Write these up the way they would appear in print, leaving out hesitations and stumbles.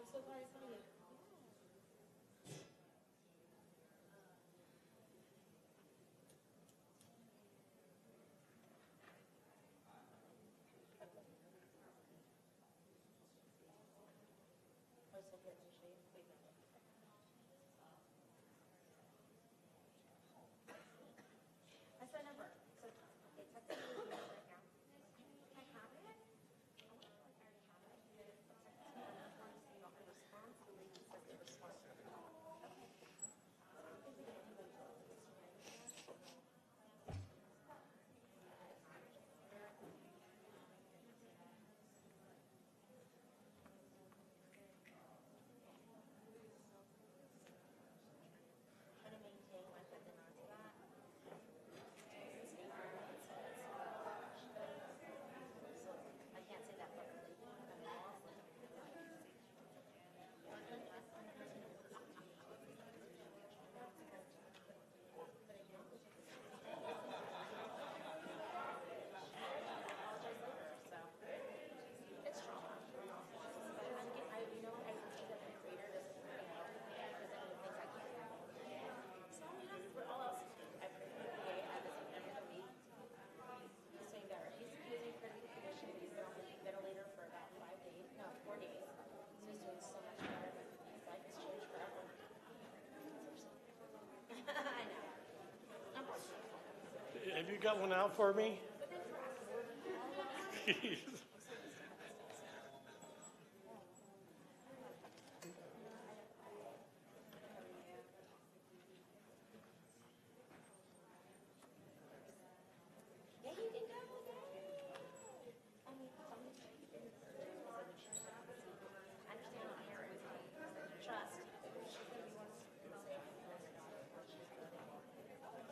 so glad I saw you. I was so good to show you. Wait a minute. That's my number. So it's up to you right now. Can I have it? I wonder if I already have it. You know, a response. The lady says the response. Okay. So I don't think we can anybody else this right. Trying to maintain my foot onto that. So I can't say that publicly. It's trauma. I you know, I see that my grader doesn't really help because I don't think I can. So for all else, I pray for the day. I visit every week. He's saying that he's using critical condition. He's been on the ventilator for about 4 days. So he's doing so much better. His life has changed forever. I know. Unfortunately. Have you got one out for me? But then for us, yeah, you can go. I mean, I understand my parents. Trust. She's going to be one to say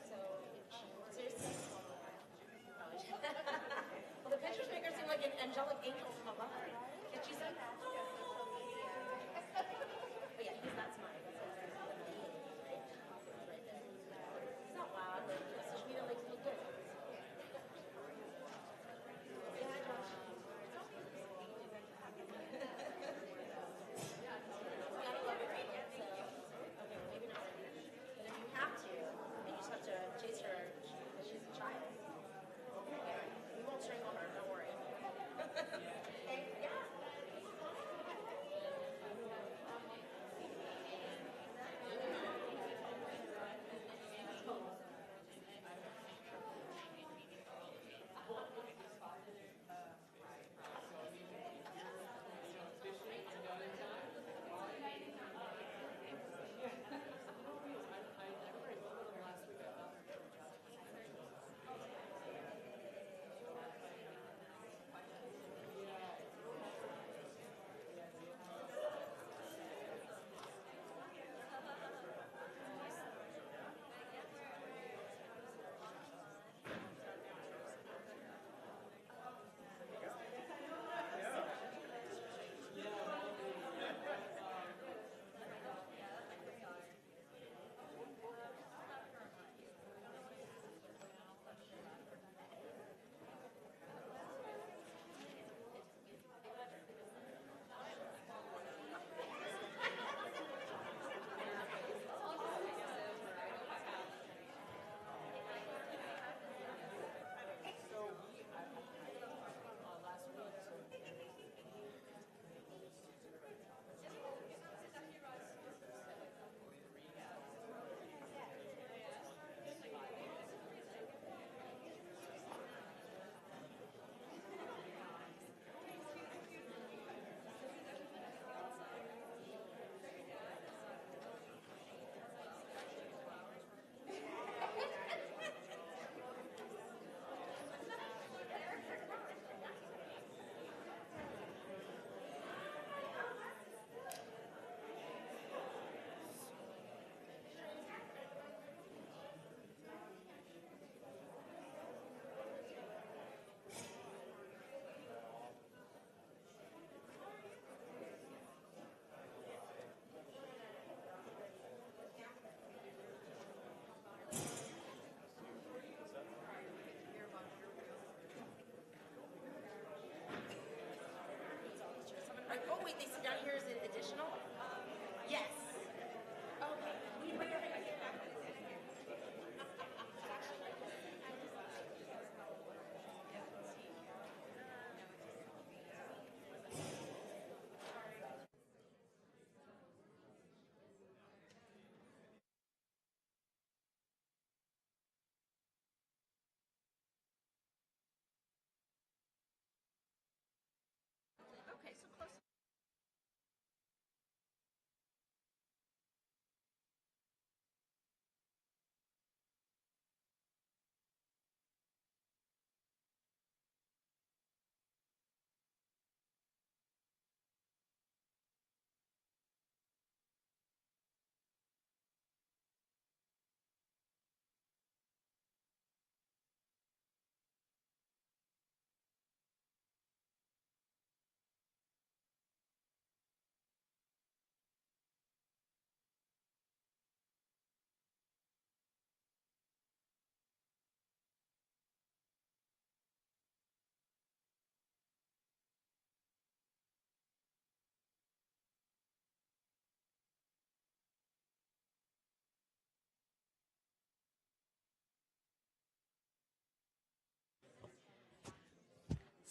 so, seriously? Well, the pictures make her seem like an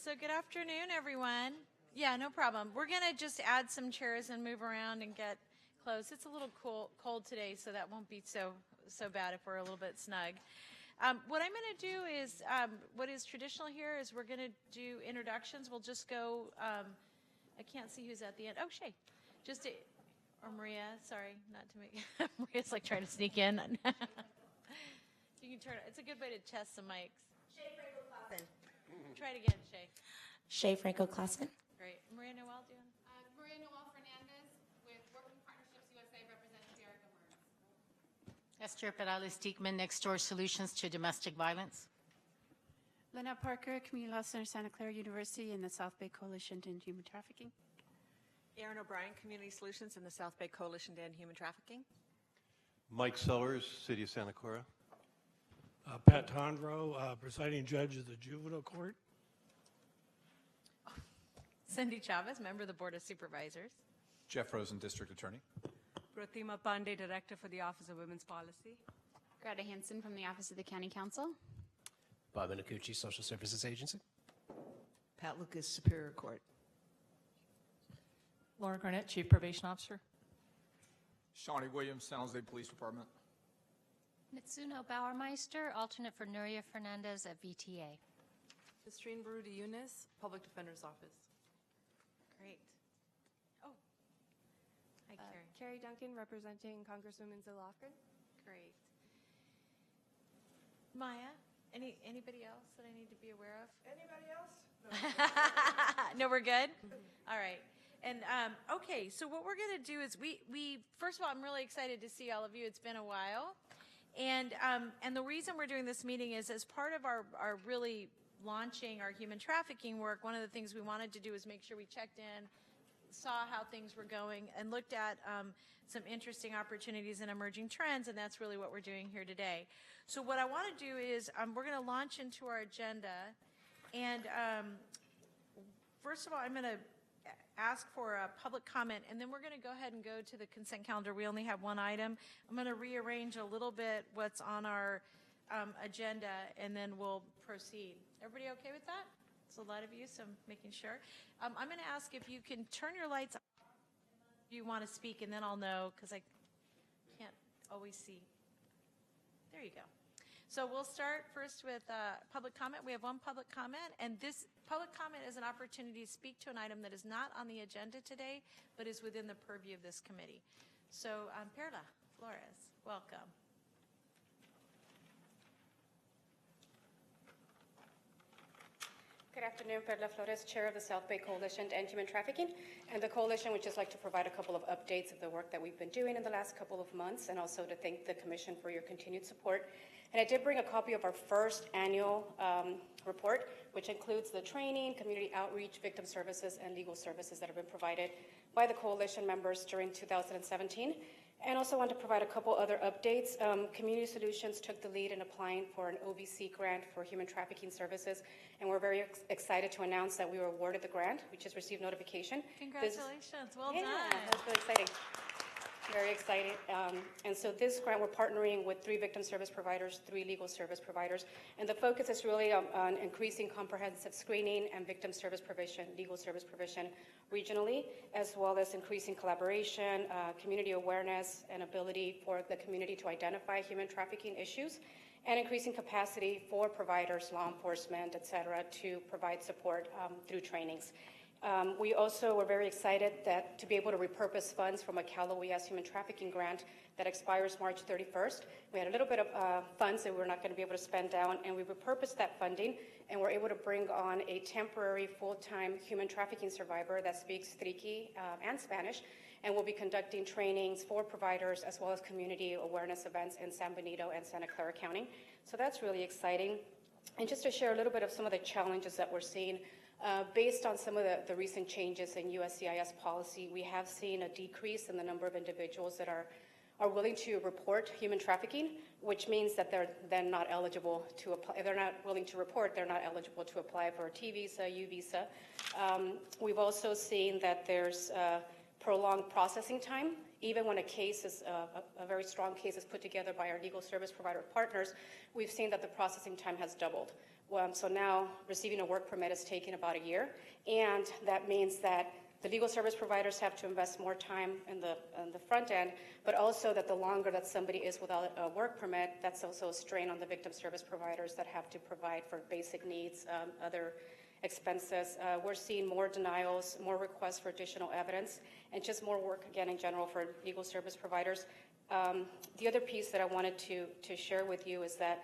So good afternoon, everyone. Yeah, no problem. We're going to just add some chairs and move around and get close. It's a little cold today, so that won't be so bad if we're a little bit snug. What I'm going to do is, what is traditional here is we're going to do introductions. We'll just go, I can't see who's at the end. Oh, Shay. Or Maria, sorry, not to make, Maria's like trying to sneak in. You can turn, it's a good way to test some mics. Shay Franco-Clausen. Try it again, Shay. Shay Franco-Clausen. Great. Maria Noel, do you want Maria Noel Fernandez with Working Partnerships USA, representing Erica Mertz. Esther Perales Diekman, Next Door Solutions to Domestic Violence. Lena Parker, Community Law Center, Santa Clara University, and the South Bay Coalition to End Human Trafficking. Erin O'Brien, Community Solutions in the South Bay Coalition to End Human Trafficking. Mike Sellers, City of Santa Clara. Pat Tondro, presiding judge of the Juvenile Court. Cindy Chavez, member of the Board of Supervisors. Jeff Rosen, District Attorney. Pratima Pandey, Director for the Office of Women's Policy. Greta Hansen from the Office of the County Council. Bob Inacucci, Social Services Agency. Pat Lucas, Superior Court. Laura Garnett, Chief Probation Officer. Shawnee Williams, San Jose Police Department. Mitsuno Bauermeister, alternate for Nuria Fernandez at VTA. Christine Barudi Yunus, Public Defender's Office. Great. Oh. Hi, Carrie. Carrie Duncan, representing Congresswoman Zalafrin. Great. Maya, anybody else that I need to be aware of? Anybody else? No, we're good? All right. And, okay, so what we're going to do is we first of all, I'm really excited to see all of you. It's been a while. And the reason we're doing this meeting is as part of our really launching our human trafficking work, one of the things we wanted to do is make sure we checked in, saw how things were going, and looked at some interesting opportunities and emerging trends, and that's really what we're doing here today. So what I want to do is we're going to launch into our agenda, and first of all, I'm going to ask for a public comment, and then we're going to go ahead and go to the consent calendar. We only have one item. I'm going to rearrange a little bit what's on our agenda, and then we'll proceed. Everybody okay with that? It's a lot of you, so I'm making sure. I'm going to ask if you can turn your lights on if you want to speak, and then I'll know, because I can't always see. There you go. So we'll start first with public comment. We have one public comment, and this public comment is an opportunity to speak to an item that is not on the agenda today, but is within the purview of this committee. So Perla Flores, welcome. Good afternoon, Perla Flores, Chair of the South Bay Coalition to End Human Trafficking. And the coalition would just like to provide a couple of updates of the work that we've been doing in the last couple of months, and also to thank the Commission for your continued support. And I did bring a copy of our first annual report, which includes the training, community outreach, victim services, and legal services that have been provided by the coalition members during 2017. And also want to provide a couple other updates. Community Solutions took the lead in applying for an OVC grant for human trafficking services, and we're very excited to announce that we were awarded the grant. We just received notification. Congratulations, well done. That's really exciting. Very excited. And so this grant, we're partnering with 3 victim service providers, 3 legal service providers, and the focus is really on increasing comprehensive screening and victim service provision, legal service provision regionally, as well as increasing collaboration, community awareness, and ability for the community to identify human trafficking issues, and increasing capacity for providers, law enforcement, et cetera, to provide support through trainings. We also were very excited that to be able to repurpose funds from a Cal OES human trafficking grant that expires March 31st. We had a little bit of funds that we were not going to be able to spend down, and we repurposed that funding, and we're able to bring on a temporary full-time human trafficking survivor that speaks Triqui and Spanish, and we'll be conducting trainings for providers as well as community awareness events in San Benito and Santa Clara County. So that's really exciting. And just to share a little bit of some of the challenges that we're seeing, based on some of the recent changes in USCIS policy, we have seen a decrease in the number of individuals that are willing to report human trafficking, which means that they're then not eligible to apply. If they're not willing to report, they're not eligible to apply for a T visa, U visa. We've also seen that there's prolonged processing time, even when a case is, a very strong case is put together by our legal service provider partners, we've seen that the processing time has doubled. So now receiving a work permit is taking about a year, and that means that the legal service providers have to invest more time in the front end, but also that the longer that somebody is without a work permit, that's also a strain on the victim service providers that have to provide for basic needs, other expenses. We're seeing more denials, more requests for additional evidence, and just more work, again, in general for legal service providers. The other piece that I wanted to share with you is that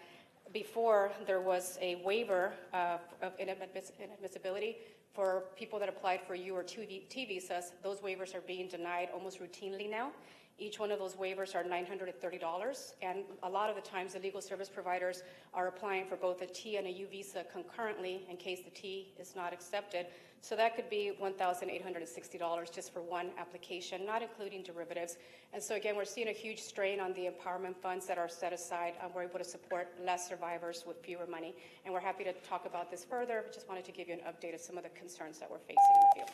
before there was a waiver of inadmissibility for people that applied for U or T visas. Those waivers are being denied almost routinely now. Each one of those waivers are $930, and a lot of the times the legal service providers are applying for both a T and a U visa concurrently in case the T is not accepted. So that could be $1,860 just for one application, not including derivatives. And so again, we're seeing a huge strain on the empowerment funds that are set aside. We're able to support less survivors with fewer money. And we're happy to talk about this further, but just wanted to give you an update of some of the concerns that we're facing in the field.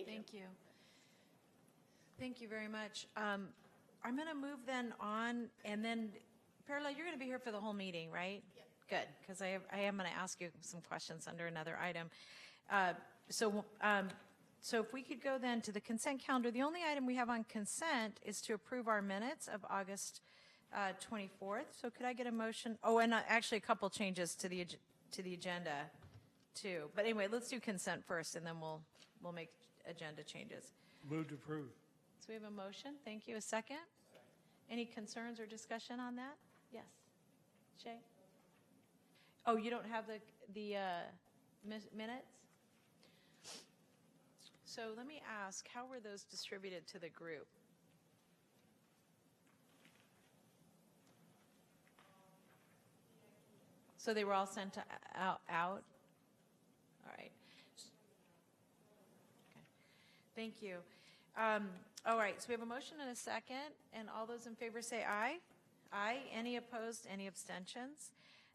Thank you. Thank you very much. I'm going to move then on, and then, Perla, you're going to be here for the whole meeting, right? Yeah. Good, because I am going to ask you some questions under another item. So if we could go then to the consent calendar, the only item we have on consent is to approve our minutes of August 24th. So could I get a motion? Oh, and actually a couple changes to the agenda too. But anyway, let's do consent first, and then we'll make agenda changes. Move to approve. So we have a motion. Thank you. A second? Any concerns or discussion on that? Yes. Shay? Oh, you don't have the minutes? So let me ask, how were those distributed to the group? So they were all sent to out? All right. Okay. Thank you. All right, so we have a motion and a second, and all those in favor say aye. Aye. Any opposed? Any abstentions?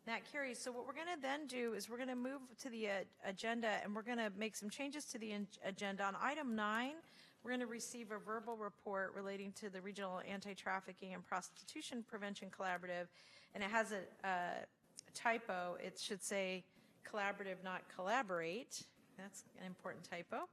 That carries. So what we're going to then do is we're going to move to the agenda, and we're going to make some changes to the agenda. On item 9, we're going to receive a verbal report relating to the Regional Anti-Trafficking and Prostitution Prevention Collaborative, and it has a typo. It should say collaborative, not collaborate. That's an important typo.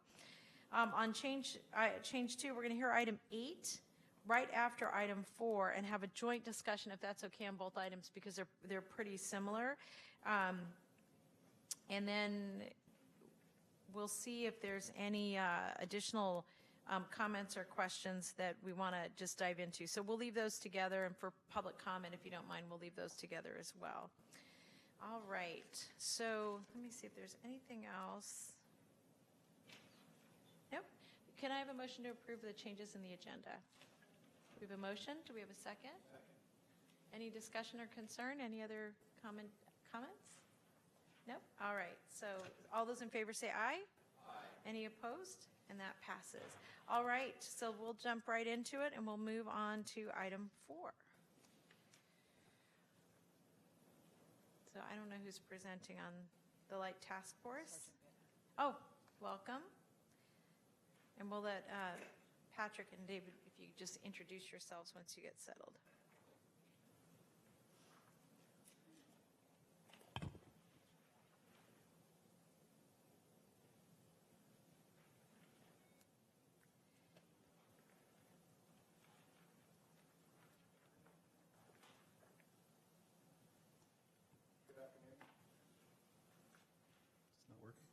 On change 2, we're going to hear item 8 right after item 4 and have a joint discussion, if that's okay, on both items because they're pretty similar. And then we'll see if there's any additional comments or questions that we want to just dive into. So we'll leave those together, and for public comment, if you don't mind, we'll leave those together as well. All right. So let me see if there's anything else. Nope. Can I have a motion to approve the changes in the agenda? We have a motion. Do we have a second? Any discussion or concern? Any other comments? Nope. All right. So all those in favor say aye. Aye. Any opposed? And that passes. All right. So we'll jump right into it, and we'll move on to item 4. So I don't know who's presenting on the Light Task Force. Oh, welcome. And we'll let Patrick and David, if you just introduce yourselves once you get settled. Good afternoon. It's not working.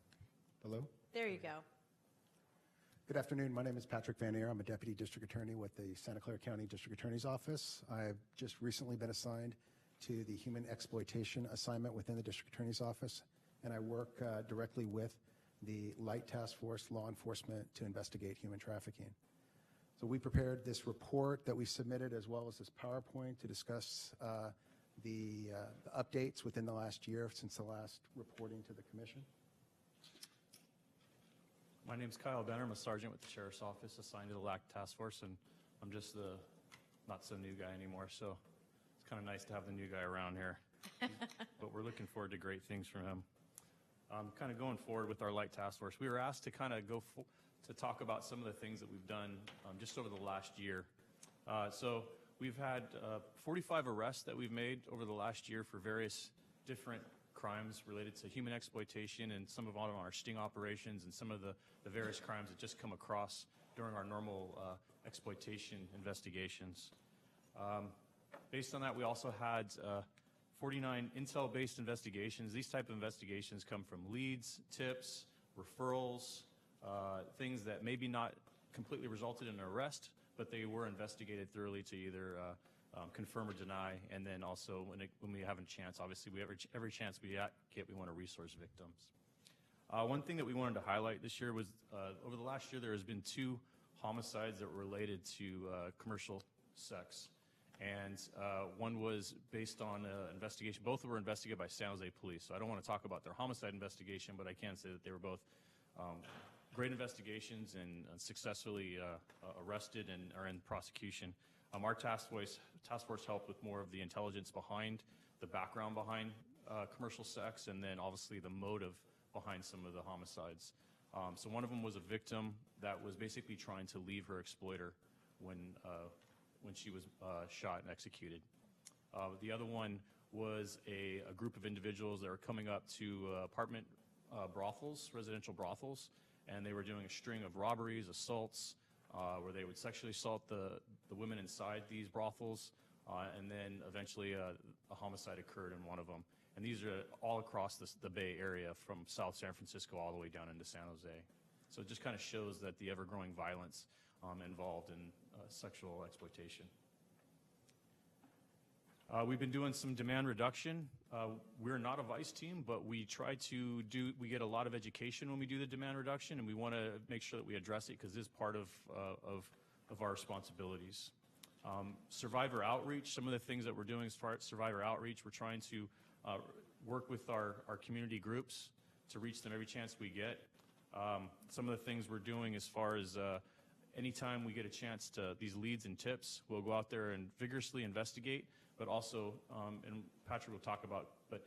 Hello? There you go. Good afternoon. My name is Patrick Van Air. I'm a Deputy District Attorney with the Santa Clara County District Attorney's Office. I've just recently been assigned to the Human Exploitation Assignment within the District Attorney's Office, and I work directly with the Light Task Force Law Enforcement to investigate human trafficking. So we prepared this report that we submitted, as well as this PowerPoint, to discuss the updates within the last year since the last reporting to the Commission. My name's Kyle Benner. I'm a sergeant with the Sheriff's Office assigned to the LAC Task Force, and I'm just the not so new guy anymore, so it's kind of nice to have the new guy around here. But we're looking forward to great things from him. Kind of going forward with our Light Task Force, we were asked to kind of to talk about some of the things that we've done just over the last year. So we've had 45 arrests that we've made over the last year for various different crimes related to human exploitation and some of our sting operations and some of the various crimes that just come across during our normal exploitation investigations. Based on that, we also had 49 intel-based investigations. These type of investigations come from leads, tips, referrals, things that maybe not completely resulted in an arrest, but they were investigated thoroughly to either confirm or deny, and then also when we have a chance, obviously, every chance we get, we want to resource victims. One thing that we wanted to highlight this year was over the last year, there has been 2 homicides that were related to commercial sex. And one was based on investigation. Both were investigated by San Jose Police. So I don't want to talk about their homicide investigation, but I can say that they were both great investigations and successfully arrested and are in prosecution. Our task force helped with more of the intelligence behind the background behind commercial sex, and then obviously the motive behind some of the homicides. So one of them was a victim that was basically trying to leave her exploiter when she was shot and executed. The other one was a group of individuals that were coming up to apartment brothels, residential brothels, and they were doing a string of robberies, assaults, where they would sexually assault the women inside these brothels, and then eventually a homicide occurred in one of them. And these are all across the Bay Area, from South San Francisco all the way down into San Jose. So it just kind of shows that the ever-growing violence involved in sexual exploitation. We've been doing some demand reduction. We're not a vice team, but we try to we get a lot of education when we do the demand reduction, and we want to make sure that we address it because it is part of our responsibilities. Survivor outreach, some of the things that we're doing as far as survivor outreach, we're trying to work with our community groups to reach them every chance we get. Some of the things we're doing as far as anytime we get a chance to these leads and tips, we'll go out there and vigorously investigate, but also, and Patrick will talk about, but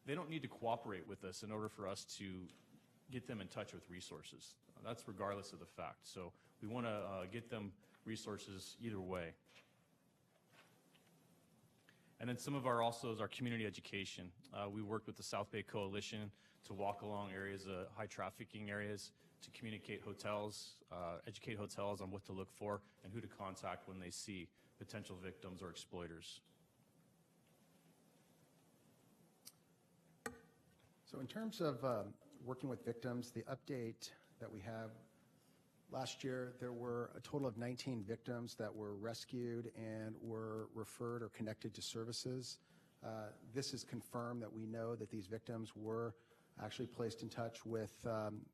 they don't need to cooperate with us in order for us to get them in touch with resources. That's regardless of the fact. So we want to get them resources either way. And then some of our also is our community education. We work with the South Bay Coalition to walk along areas, high trafficking areas, to communicate hotels, educate hotels on what to look for and who to contact when they see potential victims or exploiters. So in terms of working with victims, the update that we have, last year there were a total of 19 victims that were rescued and were referred or connected to services. This is confirmed that we know that these victims were actually placed in touch with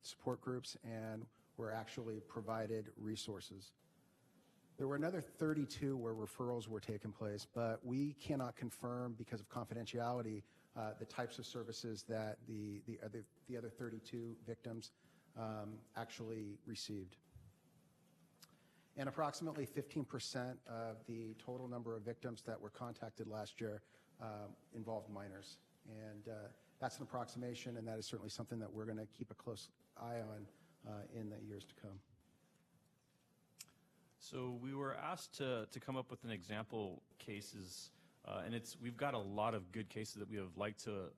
support groups and were actually provided resources. There were another 32 where referrals were taking place, but we cannot confirm because of confidentiality the types of services that the other 32 victims actually received. And approximately 15% of the total number of victims that were contacted last year involved minors. And that's an approximation, and that is certainly something that we're going to keep a close eye on in the years to come. So we were asked to come up with an example cases, and we've got a lot of good cases that we would like to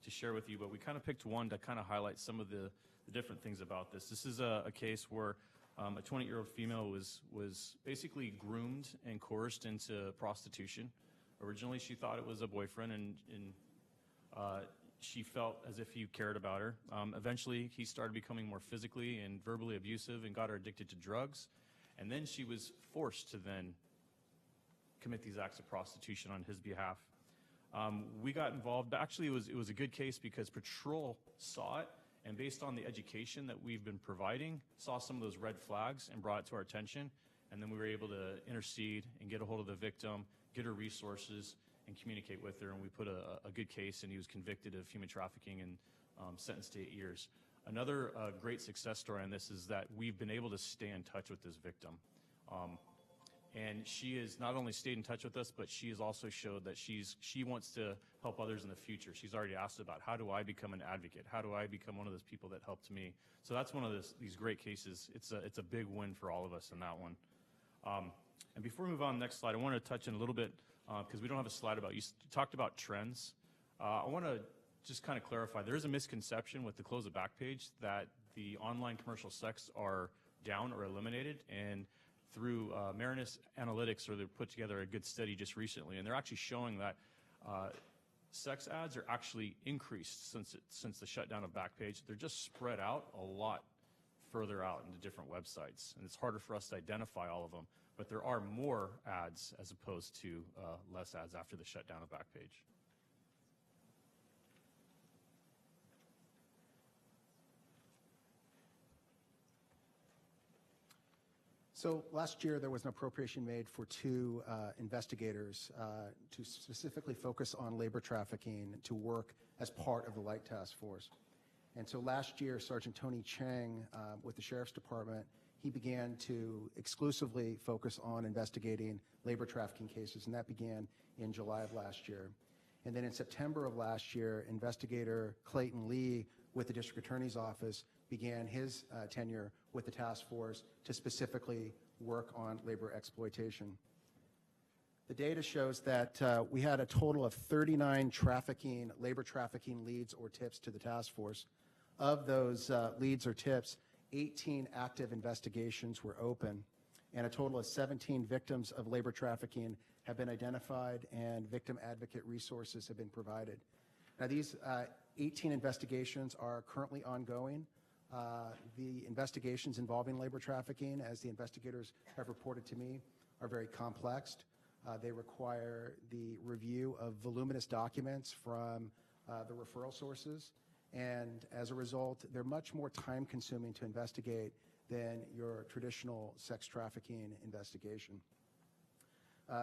share with you, but we kind of picked one to kind of highlight some of the different things about this. This is a case where a 20-year-old female was basically groomed and coerced into prostitution. Originally, she thought it was a boyfriend, and she felt as if he cared about her. Eventually, he started becoming more physically and verbally abusive and got her addicted to drugs. And then she was forced to then commit these acts of prostitution on his behalf. We got involved. Actually, it was a good case because patrol saw it, and based on the education that we've been providing, saw some of those red flags and brought it to our attention. And then we were able to intercede and get a hold of the victim, get her resources, and communicate with her. And we put a good case, and he was convicted of human trafficking and sentenced to 8 years. Another great success story on this is that we've been able to stay in touch with this victim. And she has not only stayed in touch with us, but she has also showed that she wants to help others in the future. She's already asked about, how do I become an advocate? How do I become one of those people that helped me? So that's one of these great cases. It's a big win for all of us in that one. And before we move on to the next slide, I want to touch in a little bit, because we don't have a slide about, you talked about trends. I want to just kind of clarify, there is a misconception with the Close the Back page that the online commercial sex are down or eliminated, and through Marinus Analytics, or they put together a good study just recently, and they're actually showing that sex ads are actually increased since the shutdown of Backpage. They're just spread out a lot further out into different websites, and it's harder for us to identify all of them. But there are more ads as opposed to less ads after the shutdown of Backpage. So last year, there was an appropriation made for two investigators to specifically focus on labor trafficking to work as part of the Light Task Force. And so last year, Sergeant Tony Chang with the Sheriff's Department, he began to exclusively focus on investigating labor trafficking cases, and that began in July of last year. And then in September of last year, investigator Clayton Lee with the District Attorney's Office began his tenure with the task force to specifically work on labor exploitation. The data shows that we had a total of 39 labor trafficking leads or tips to the task force. Of those leads or tips, 18 active investigations were open, and a total of 17 victims of labor trafficking have been identified, and victim advocate resources have been provided. Now, these 18 investigations are currently ongoing. The investigations involving labor trafficking, as the investigators have reported to me, are very complex. They require the review of voluminous documents from the referral sources, and as a result, they're much more time-consuming to investigate than your traditional sex trafficking investigation.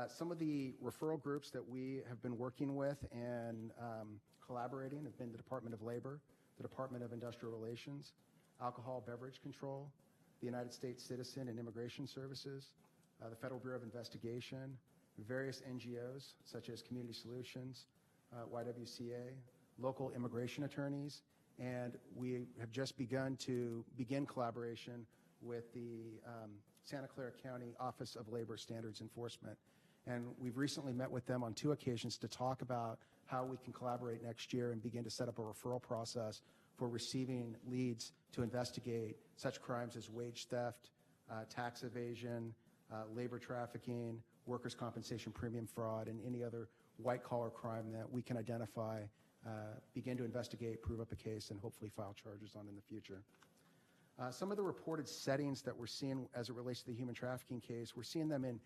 Some of the referral groups that we have been working with and collaborating have been the Department of Labor, the Department of Industrial Relations, Alcohol Beverage Control, the United States Citizen and Immigration Services, the Federal Bureau of Investigation, various NGOs such as Community Solutions, YWCA, local immigration attorneys, and we have just begun collaboration with the Santa Clara County Office of Labor Standards Enforcement. And we've recently met with them on 2 occasions to talk about how we can collaborate next year and begin to set up a referral process for receiving leads to investigate such crimes as wage theft, tax evasion, labor trafficking, workers' compensation premium fraud, and any other white-collar crime that we can identify, begin to investigate, prove up a case, and hopefully file charges on in the future. Some of the reported settings that we're seeing as it relates to the human trafficking case, we're seeing them in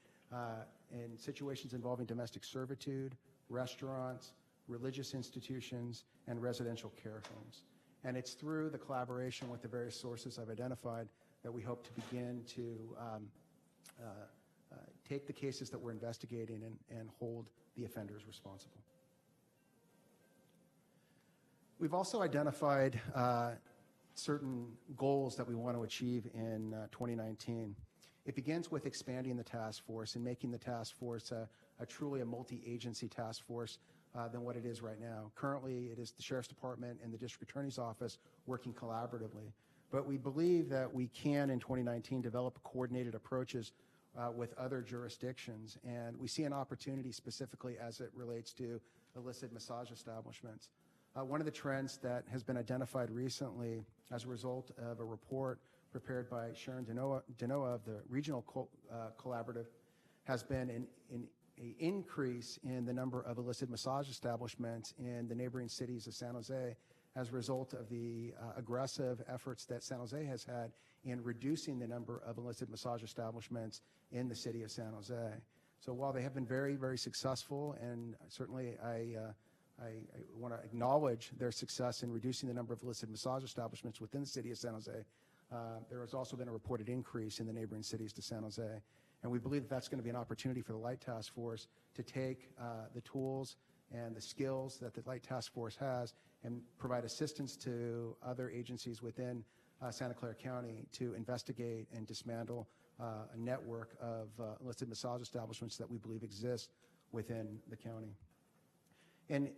situations involving domestic servitude, restaurants, religious institutions, and residential care homes. And it's through the collaboration with the various sources I've identified that we hope to begin to take the cases that we're investigating and hold the offenders responsible. We've also identified certain goals that we want to achieve in 2019. It begins with expanding the task force and making the task force truly a multi-agency task force than what it is right now. Currently, it is the Sheriff's Department and the District Attorney's Office working collaboratively. But we believe that we can, in 2019, develop coordinated approaches with other jurisdictions. And we see an opportunity specifically as it relates to illicit massage establishments. One of the trends that has been identified recently as a result of a report prepared by Sharon Denoa of the Regional Collaborative has been an increase in the number of illicit massage establishments in the neighboring cities of San Jose as a result of the aggressive efforts that San Jose has had in reducing the number of illicit massage establishments in the city of San Jose. So while they have been very, very successful, and certainly I want to acknowledge their success in reducing the number of illicit massage establishments within the city of San Jose, there has also been a reported increase in the neighboring cities to San Jose. And we believe that that's going to be an opportunity for the Light Task Force to take the tools and the skills that the Light Task Force has and provide assistance to other agencies within Santa Clara County to investigate and dismantle a network of illicit massage establishments that we believe exist within the county. And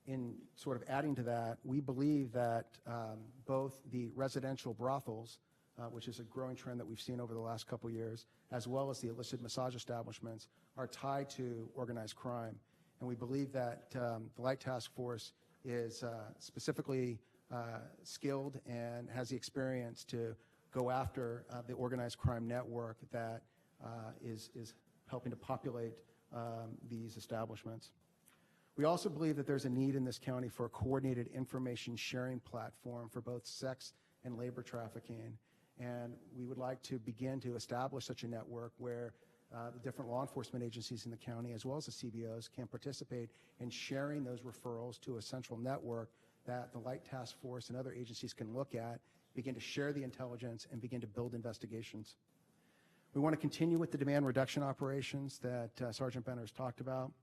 in sort of adding to that, we believe that both the residential brothels which is a growing trend that we've seen over the last couple years, as well as the illicit massage establishments, are tied to organized crime. And we believe that the Light Task Force is specifically skilled and has the experience to go after the organized crime network that is helping to populate these establishments. We also believe that there's a need in this county for a coordinated information sharing platform for both sex and labor trafficking. And we would like to begin to establish such a network where the different law enforcement agencies in the county, as well as the CBOs, can participate in sharing those referrals to a central network that the Light Task Force and other agencies can look at, begin to share the intelligence, and begin to build investigations. We want to continue with the demand reduction operations that Sergeant Benner has talked about,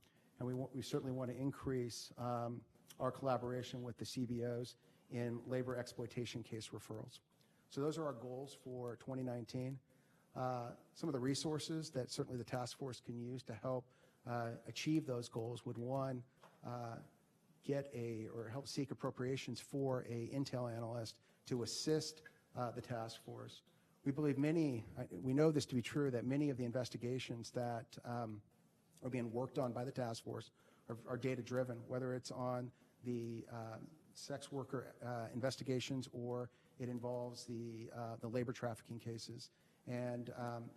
and we certainly want to increase our collaboration with the CBOs in labor exploitation case referrals. So those are our goals for 2019. Some of the resources that certainly the task force can use to help achieve those goals would, one, help seek appropriations for an intel analyst to assist the task force. We believe we know this to be true, that many of the investigations that are being worked on by the task force are data-driven, whether it's on the sex worker investigations or it involves the labor trafficking cases. And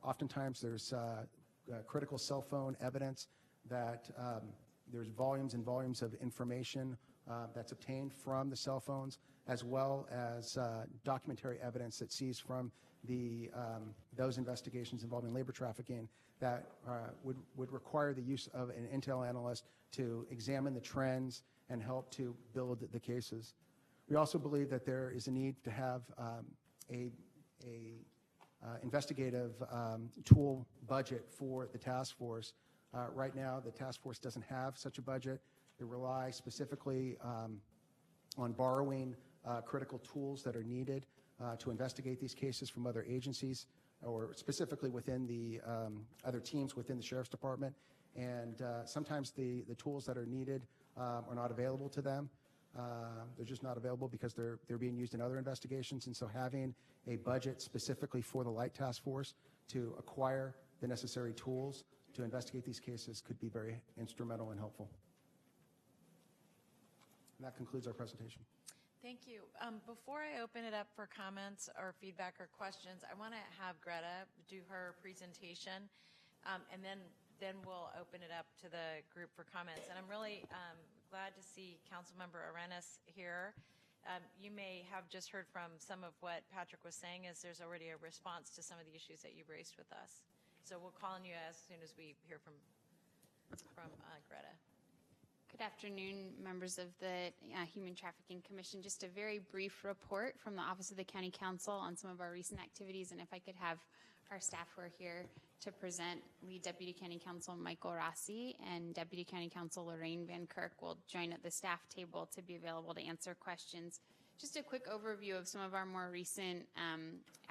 oftentimes there's critical cell phone evidence that there's volumes and volumes of information that's obtained from the cell phones, as well as documentary evidence that sees from those investigations involving labor trafficking that would require the use of an intel analyst to examine the trends and help to build the cases. We also believe that there is a need to have a investigative tool budget for the task force. Right now, the task force doesn't have such a budget. They rely specifically on borrowing critical tools that are needed to investigate these cases from other agencies, or specifically within the other teams within the Sheriff's Department. And sometimes the tools that are needed are not available to them. They're just not available because they're being used in other investigations. And so having a budget specifically for the Light Task Force to acquire the necessary tools to investigate these cases could be very instrumental and helpful. And that concludes our presentation. Thank you. Before I open it up for comments or feedback or questions, I want to have Greta do her presentation, and then we'll open it up to the group for comments. And I'm really glad to see Councilmember Arenas here. You may have just heard from some of what Patrick was saying, is there's already a response to some of the issues that you've raised with us. So we'll call on you as soon as we hear from Greta. Good afternoon, members of the Human Trafficking Commission. Just a very brief report from the Office of the County Council on some of our recent activities, and if I could have our staff who are here to present, Lead Deputy County Counsel Michael Rossi and Deputy County Counsel Lorraine Van Kirk will join at the staff table to be available to answer questions. Just a quick overview of some of our more recent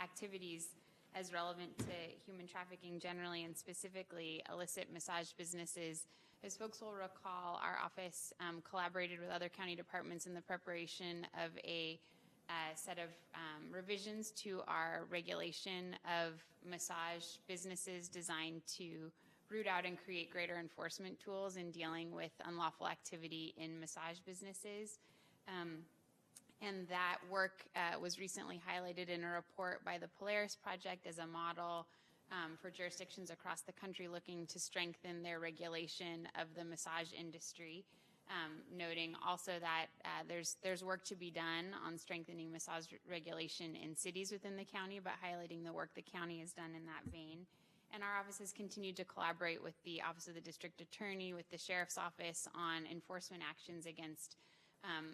activities as relevant to human trafficking generally, and specifically illicit massage businesses. As folks will recall, our office collaborated with other county departments in the preparation of a set of revisions to our regulation of massage businesses designed to root out and create greater enforcement tools in dealing with unlawful activity in massage businesses. And that work was recently highlighted in a report by the Polaris Project as a model for jurisdictions across the country looking to strengthen their regulation of the massage industry, noting also that there's work to be done on strengthening massage regulation in cities within the county, but highlighting the work the county has done in that vein. And our office has continued to collaborate with the Office of the District Attorney, with the Sheriff's Office on enforcement actions against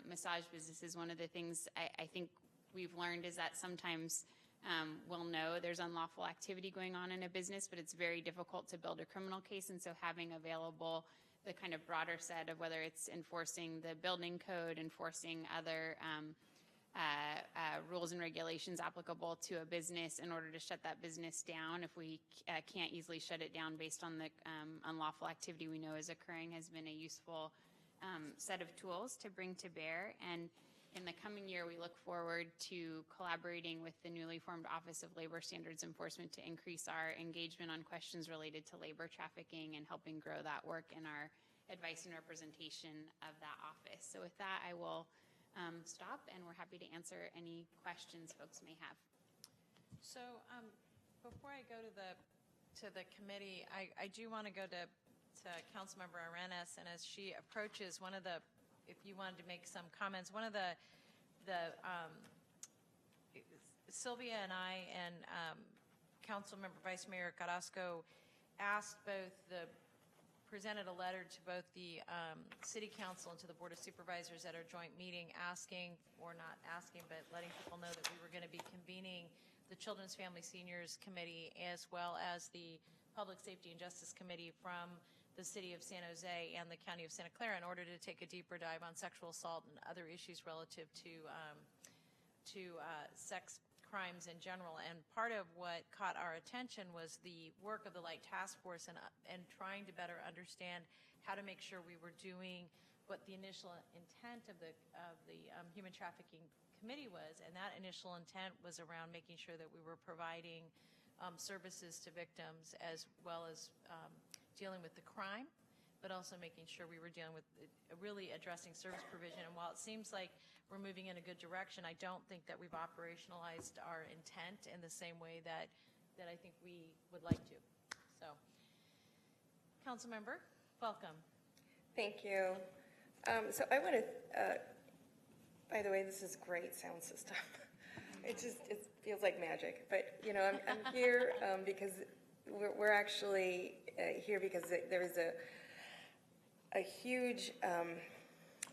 massage businesses. One of the things I think we've learned is that sometimes we'll know there's unlawful activity going on in a business, but it's very difficult to build a criminal case. And so having available the kind of broader set of whether it's enforcing the building code, enforcing other rules and regulations applicable to a business in order to shut that business down, if we can't easily shut it down based on the unlawful activity we know is occurring, has been a useful set of tools to bring to bear. And in the coming year, we look forward to collaborating with the newly formed Office of Labor Standards Enforcement to increase our engagement on questions related to labor trafficking and helping grow that work in our advice and representation of that office. So with that, I will stop, and we're happy to answer any questions folks may have. So before I go to the committee, I do want to go to Councilmember Arenas, and as she approaches, if you wanted to make some comments, one of the Sylvia and I and Councilmember Vice Mayor Carrasco presented a letter to both the City Council and to the Board of Supervisors at our joint meeting asking, or not asking, but letting people know that we were going to be convening the Children's Family Seniors Committee as well as the Public Safety and Justice Committee from the City of San Jose and the County of Santa Clara in order to take a deeper dive on sexual assault and other issues relative to sex crimes in general. And part of what caught our attention was the work of the Light Task Force and trying to better understand how to make sure we were doing what the initial intent of the Human Trafficking Committee was. And that initial intent was around making sure that we were providing services to victims as well as dealing with the crime, but also making sure we were dealing with really addressing service provision. And while it seems like we're moving in a good direction, I don't think that we've operationalized our intent in the same way that I think we would like to. So, Councilmember, welcome. Thank you. So I want to, by the way, this is great sound system. It feels like magic. But, you know, I'm here because we're actually here because there is a huge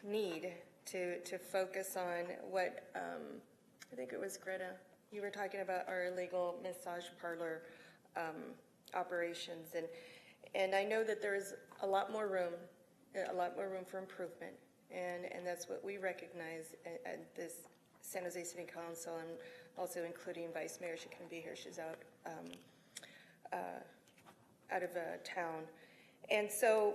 need to focus on what, I think it was Greta, you were talking about our illegal massage parlor operations. And I know that there is a lot more room for improvement. And that's what we recognize at this San Jose City Council, and also including Vice Mayor. She couldn't be here, she's out of town. And so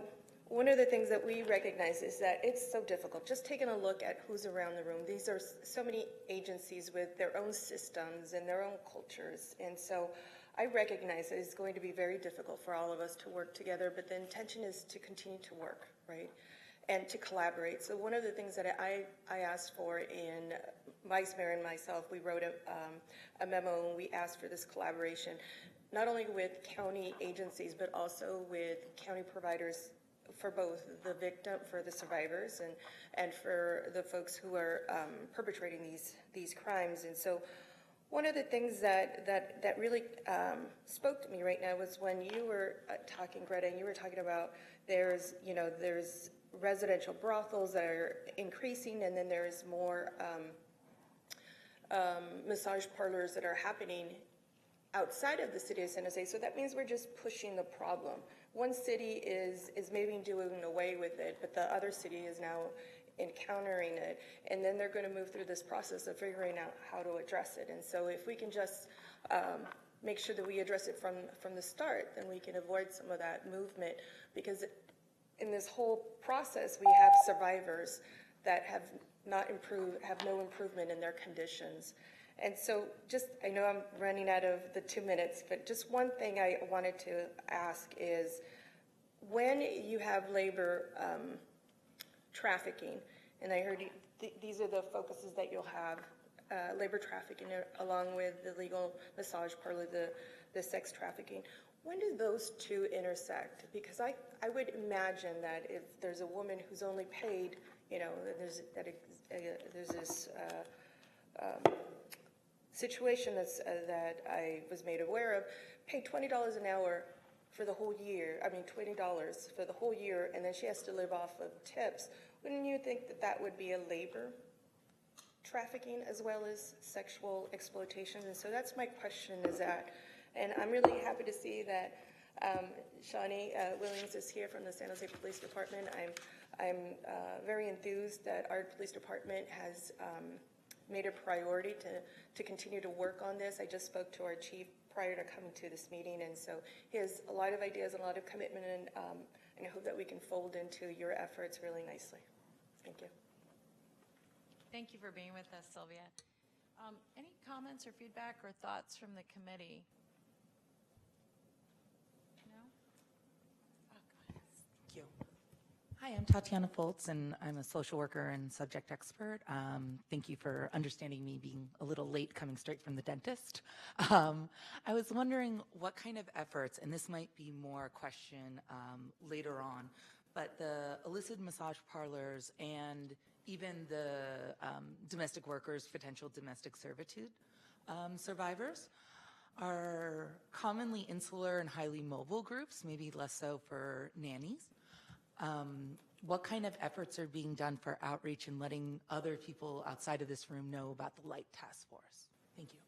one of the things that we recognize is that it's so difficult. Just taking a look at who's around the room, these are so many agencies with their own systems and their own cultures. And so I recognize that it's going to be very difficult for all of us to work together, but the intention is to continue to work, right? And to collaborate. So one of the things that I asked for in Vice Mayor and myself, we wrote a memo and we asked for this collaboration, not only with county agencies, but also with county providers for both the victim, for the survivors, and for the folks who are perpetrating these crimes. And so one of the things that really spoke to me right now was when you were talking, Greta, and you were talking about there's residential brothels that are increasing, and then there's more massage parlors that are happening outside of the city of San Jose. So that means we're just pushing the problem. One city is maybe doing away with it, but the other city is now encountering it, and then they're going to move through this process of figuring out how to address it. And so if we can just make sure that we address it from the start, then we can avoid some of that movement, because in this whole process we have survivors that have not improved, have no improvement in their conditions. And so I know I'm running out of the 2 minutes, but just one thing I wanted to ask is, when you have labor trafficking, and I heard these are the focuses that you'll have, labor trafficking along with the legal massage parlor, the sex trafficking, when do those two intersect? Because I would imagine that if there's a woman who's only paid, there's this situation that I was made aware of, paid $20 an hour for the whole year, $20 for the whole year, and then she has to live off of tips. Wouldn't you think that that would be a labor trafficking as well as sexual exploitation? And so that's my question, is that, and I'm really happy to see that Shawnee Williams is here from the San Jose Police Department. I'm very enthused that our police department has made a priority to continue to work on this. I just spoke to our chief prior to coming to this meeting, and so he has a lot of ideas and a lot of commitment, and I hope that we can fold into your efforts really nicely. Thank you. Thank you for being with us, Sylvia. Any comments or feedback or thoughts from the committee? No? Oh, go ahead. Thank you. Hi, I'm Tatiana Foltz, and I'm a social worker and subject expert. Thank you for understanding me being a little late coming straight from the dentist. I was wondering what kind of efforts, and this might be more a question later on, but the illicit massage parlors and even the domestic workers, potential domestic servitude survivors are commonly insular and highly mobile groups, maybe less so for nannies. What kind of efforts are being done for outreach and letting other people outside of this room know about the Light Task Force? Thank you.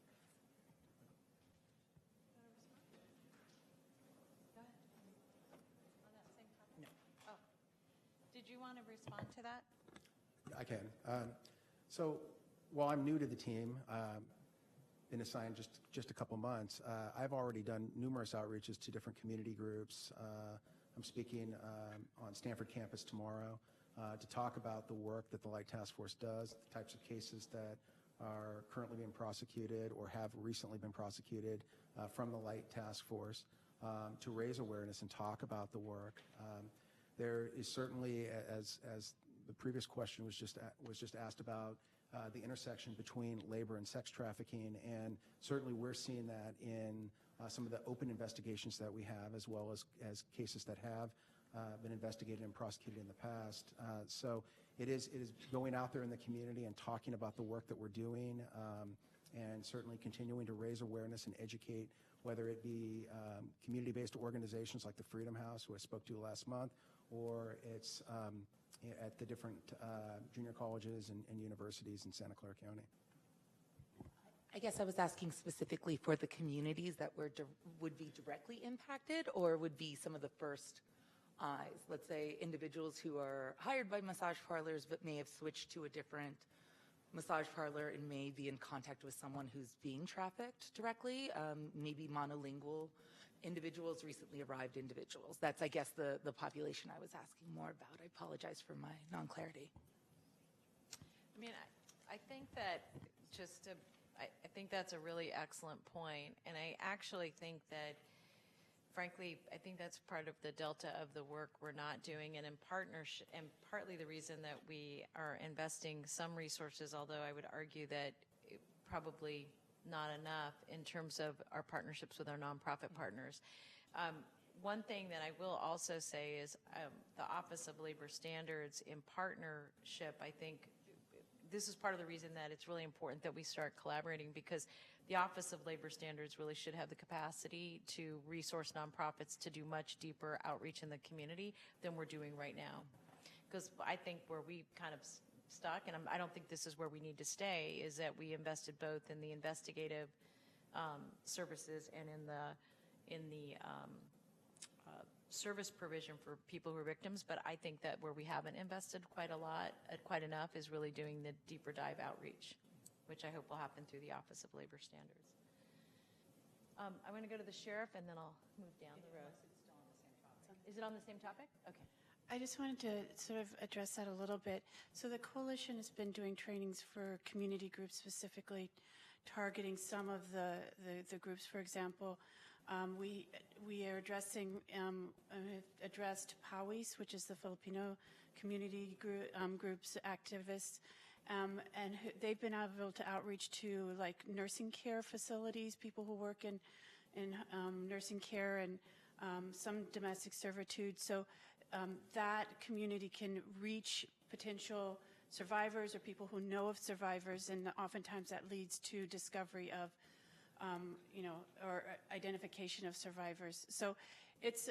No. Oh. Did you want to respond to that? I can. So while I'm new to the team, been assigned just a couple months, I've already done numerous outreaches to different community groups. I'm speaking on Stanford campus tomorrow to talk about the work that the Light Task Force does, the types of cases that are currently being prosecuted or have recently been prosecuted from the Light Task Force, to raise awareness and talk about the work. There is certainly, as the previous question was just asked about, the intersection between labor and sex trafficking, and certainly we're seeing that in some of the open investigations that we have, as well as cases that have been investigated and prosecuted in the past. So it is going out there in the community and talking about the work that we're doing, and certainly continuing to raise awareness and educate, whether it be community-based organizations like the Freedom House, who I spoke to last month, or it's at the different junior colleges and universities in Santa Clara County. I guess I was asking specifically for the communities that would be directly impacted, or would be some of the first eyes. Let's say individuals who are hired by massage parlors but may have switched to a different massage parlor and may be in contact with someone who's being trafficked directly, maybe monolingual individuals, recently arrived individuals. That's, I guess, the population I was asking more about. I apologize for my non-clarity. I mean, I think that I think that's a really excellent point, and I actually think that, frankly, I think that's part of the delta of the work we're not doing, and in partnership, and partly the reason that we are investing some resources, although I would argue that probably not enough in terms of our partnerships with our nonprofit partners. One thing that I will also say is the Office of Labor Standards in partnership, I think this is part of the reason that it's really important that we start collaborating, because the Office of Labor Standards really should have the capacity to resource nonprofits to do much deeper outreach in the community than we're doing right now. Because I think where we kind of stuck, and I don't think this is where we need to stay, is that we invested both in the investigative services and in the service provision for people who are victims. But I think that where we haven't invested quite enough is really doing the deeper dive outreach, which I hope will happen through the Office of Labor Standards. I'm going to go to the sheriff, and then I'll move down the road. Is it on the same topic? Okay. I just wanted to sort of address that a little bit. So the coalition has been doing trainings for community groups, specifically targeting some of the groups. For example, we are addressed PAWIS, which is the Filipino community groups activists, and they've been able to outreach to like nursing care facilities, people who work in nursing care, and some domestic servitude. So that community can reach potential survivors or people who know of survivors, and oftentimes that leads to discovery of, or identification of survivors. So it's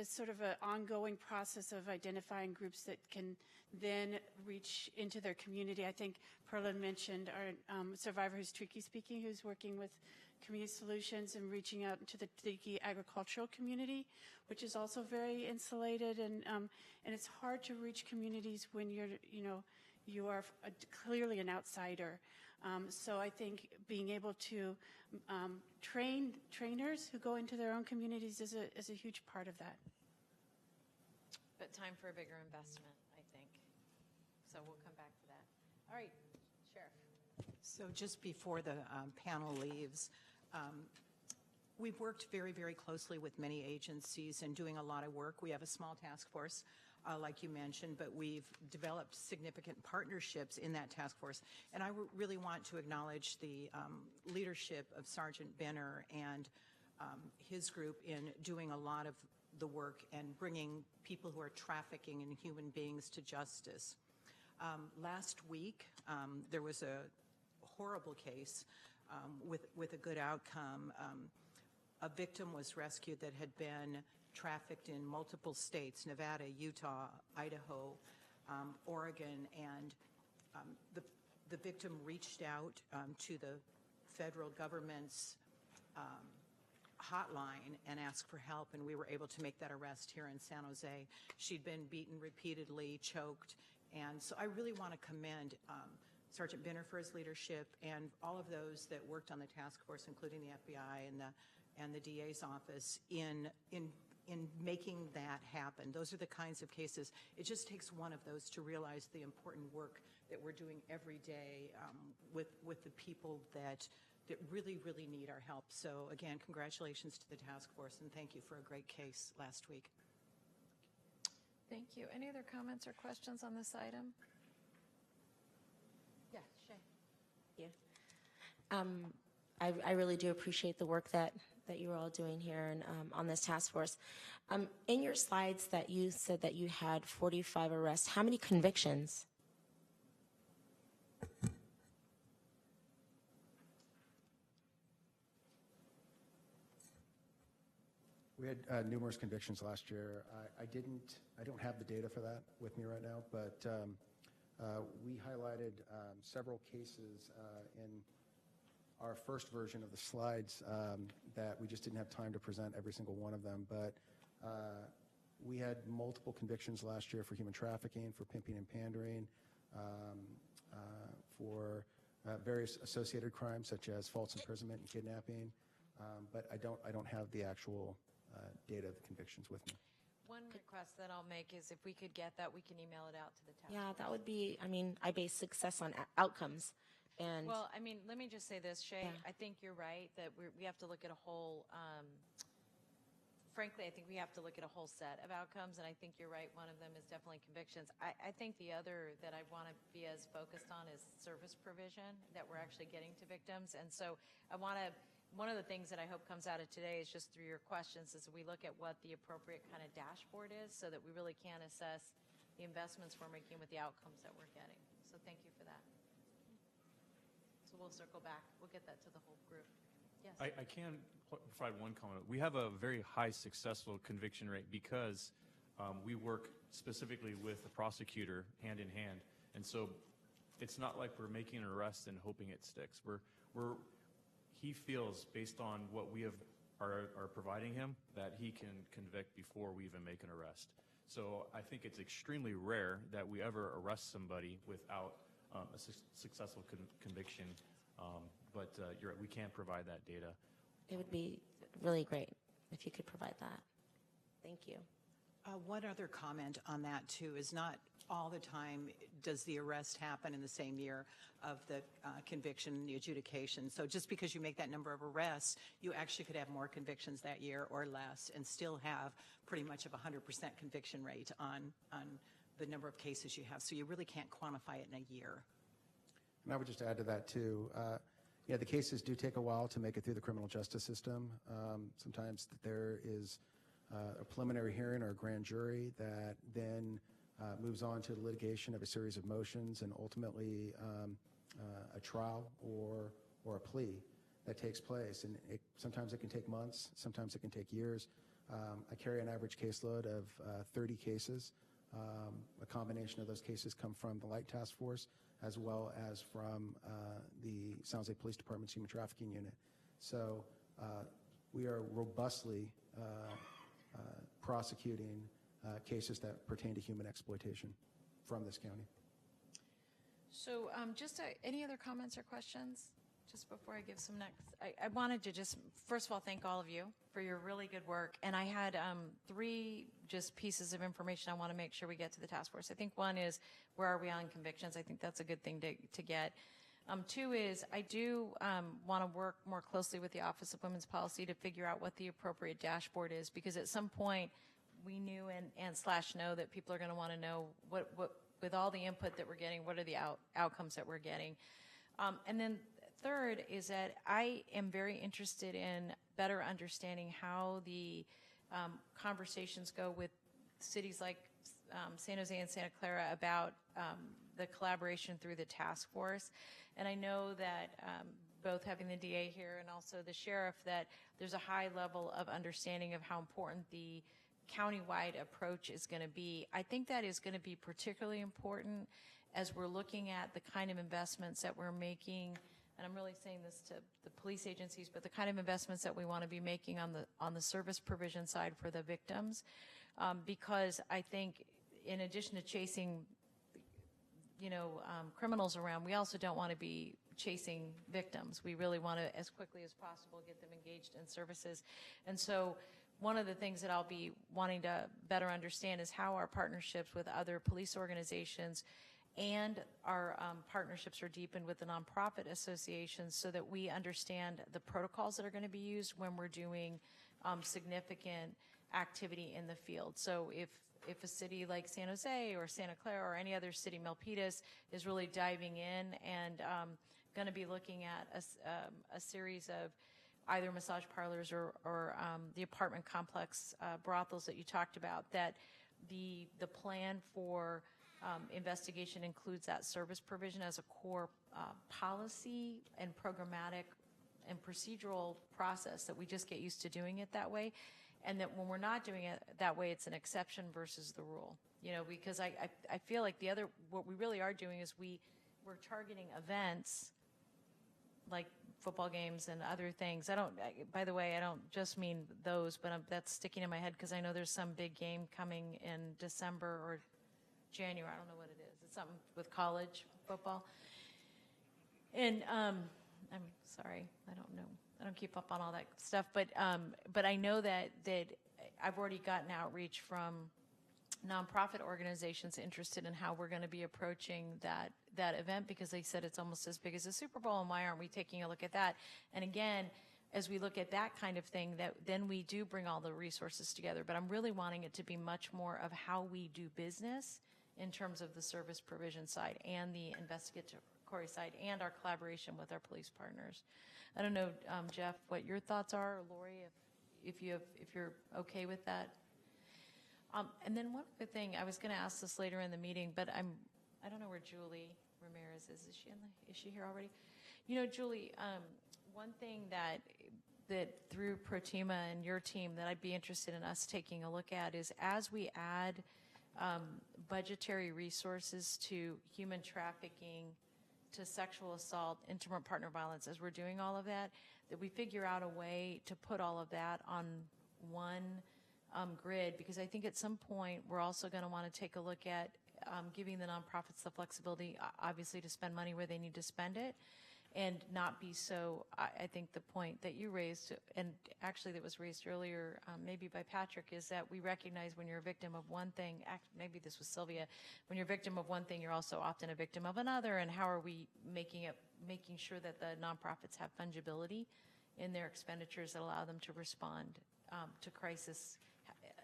sort of an ongoing process of identifying groups that can then reach into their community. I think Perlin mentioned our survivor who's Tricky speaking, who's working with Community Solutions and reaching out to the Tiki agricultural community, which is also very insulated, and it's hard to reach communities when you are clearly an outsider. So I think being able to train trainers who go into their own communities is a huge part of that. But time for a bigger investment, I think. So we'll come back to that. All right, Sheriff. So just before the panel leaves, we've worked very, very closely with many agencies and doing a lot of work. We have a small task force, like you mentioned, but we've developed significant partnerships in that task force. And I really want to acknowledge the leadership of Sergeant Benner and his group in doing a lot of the work and bringing people who are trafficking in human beings to justice. Last week, there was a horrible case with a good outcome. A victim was rescued that had been trafficked in multiple states, Nevada, Utah, Idaho, Oregon, and the victim reached out to the federal government's hotline and asked for help, and we were able to make that arrest here in San Jose. She'd been beaten repeatedly, choked, and so I really want to commend Sergeant Benner for his leadership and all of those that worked on the task force, including the FBI and the DA's office, in making that happen. Those are the kinds of cases. It just takes one of those to realize the important work that we're doing every day with the people that really, really need our help. So again, congratulations to the task force, and thank you for a great case last week. Thank you. Any other comments or questions on this item? Yeah, Shay. Yeah. I really do appreciate the work that you're all doing here and on this task force. In your slides that you said that you had 45 arrests, how many convictions? We had numerous convictions last year. I don't have the data for that with me right now, but we highlighted several cases in our first version of the slides that we just didn't have time to present every single one of them. But we had multiple convictions last year for human trafficking, for pimping and pandering, for various associated crimes such as false imprisonment and kidnapping. But I don't have the actual data of the convictions with me. One request that I'll make is if we could get that, we can email it out to the task Yeah, force. that would be, I mean, I base success on outcomes. And Well, I mean, let me just say this, Shay. Yeah. I think you're right that we have to look at a whole, frankly, I think we have to look at a whole set of outcomes, and I think you're right. One of them is definitely convictions. I think the other that I want to be as focused on is service provision, that we're actually getting to victims. And so I want to, one of the things that I hope comes out of today is just through your questions is we look at what the appropriate kind of dashboard is so that we really can assess the investments we're making with the outcomes that we're getting. So thank you for that. So we'll circle back. We'll get that to the whole group. Yes. I can provide one comment. We have a very high successful conviction rate because we work specifically with the prosecutor hand in hand. And so it's not like we're making an arrest and hoping it sticks. He feels, based on what we are providing him, that he can convict before we even make an arrest. So I think it's extremely rare that we ever arrest somebody without a successful conviction. But you're right, we can't provide that data. it would be really great if you could provide that. Thank you. One other comment on that, too, is not all the time does the arrest happen in the same year of the conviction and the adjudication. So just because you make that number of arrests, you actually could have more convictions that year or less and still have pretty much of a 100% conviction rate on the number of cases you have. So you really can't quantify it in a year. And I would just add to that, too. Yeah, the cases do take a while to make it through the criminal justice system. Sometimes there is a preliminary hearing or a grand jury that then moves on to the litigation of a series of motions and ultimately a trial or a plea that takes place. And sometimes it can take months, sometimes it can take years. I carry an average caseload of 30 cases. A combination of those cases come from the Light Task Force as well as from the San Jose Police Department's Human Trafficking Unit. So we are robustly prosecuting cases that pertain to human exploitation from this county. So just any other comments or questions? Just before I give some next, I wanted to just, first of all, thank all of you for your really good work. And I had 3 just pieces of information I want to make sure we get to the task force. I think one is, where are we on convictions? I think that's a good thing to get. 2 is, I do want to work more closely with the Office of Women's Policy to figure out what the appropriate dashboard is, because at some point we knew and slash know that people are going to want to know what, with all the input that we're getting, what are the outcomes that we're getting. And then third is that I am very interested in better understanding how the conversations go with cities like San Jose and Santa Clara about the collaboration through the task force. And I know that both having the DA here and also the sheriff, that there's a high level of understanding of how important the countywide approach is going to be. I think that is going to be particularly important as we're looking at the kind of investments that we're making, and I'm really saying this to the police agencies, but the kind of investments that we want to be making on the service provision side for the victims, because I think in addition to chasing, criminals around, we also don't want to be chasing victims. We really want to, as quickly as possible, get them engaged in services. And so one of the things that I'll be wanting to better understand is how our partnerships with other police organizations and our partnerships are deepened with the nonprofit associations, so that we understand the protocols that are going to be used when we're doing significant activity in the field. So if a city like San Jose or Santa Clara or any other city, Milpitas, is really diving in and going to be looking at a series of either massage parlors or the apartment complex brothels that you talked about, that the plan for investigation includes that service provision as a core policy and programmatic and procedural process, that we just get used to doing it that way, and that when we're not doing it that way, it's an exception versus the rule. Because I feel like what we really are doing is we're targeting events like football games and other things. By the way, I don't just mean those, but that's sticking in my head because I know there's some big game coming in December or January. I don't know what it is. It's something with college football. And I'm sorry, I don't know. I don't keep up on all that stuff, but I know that I've already gotten outreach from nonprofit organizations interested in how we're going to be approaching that event, because they said it's almost as big as the Super Bowl, and why aren't we taking a look at that? And again, as we look at that kind of thing, then we do bring all the resources together. But I'm really wanting it to be much more of how we do business in terms of the service provision side and the investigatory side and our collaboration with our police partners. I don't know, Jeff, what your thoughts are, or Lori, if you're okay with that. And then one other thing, I was going to ask this later in the meeting, but I don't know where Julie Ramirez is. Is she here already? Julie, one thing that through Protima and your team that I'd be interested in us taking a look at is, as we add budgetary resources to human trafficking, to sexual assault, intimate partner violence, as we're doing all of that we figure out a way to put all of that on one grid, because I think at some point we're also going to want to take a look at giving the nonprofits the flexibility, obviously, to spend money where they need to spend it, and not be so, I think the point that you raised, and actually that was raised earlier, maybe by Patrick, is that we recognize when you're a victim of one thing, maybe this was Sylvia, when you're a victim of one thing, you're also often a victim of another, and how are we making sure that the nonprofits have fungibility in their expenditures that allow them to respond to crisis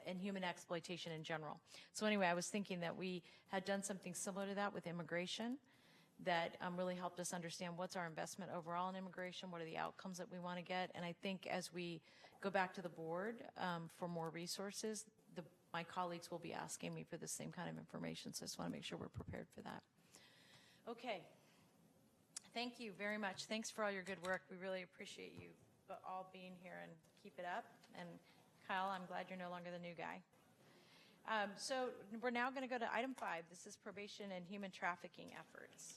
and human exploitation in general. So anyway, I was thinking that we had done something similar to that with immigration, that really helped us understand what's our investment overall in immigration, what are the outcomes that we want to get. And I think as we go back to the board for more resources, my colleagues will be asking me for the same kind of information, so I just want to make sure we're prepared for that. Okay. Thank you very much. Thanks for all your good work. We really appreciate you all being here, and keep it up. And Kyle, I'm glad you're no longer the new guy. So we're now going to go to item 5. This is probation and human trafficking efforts.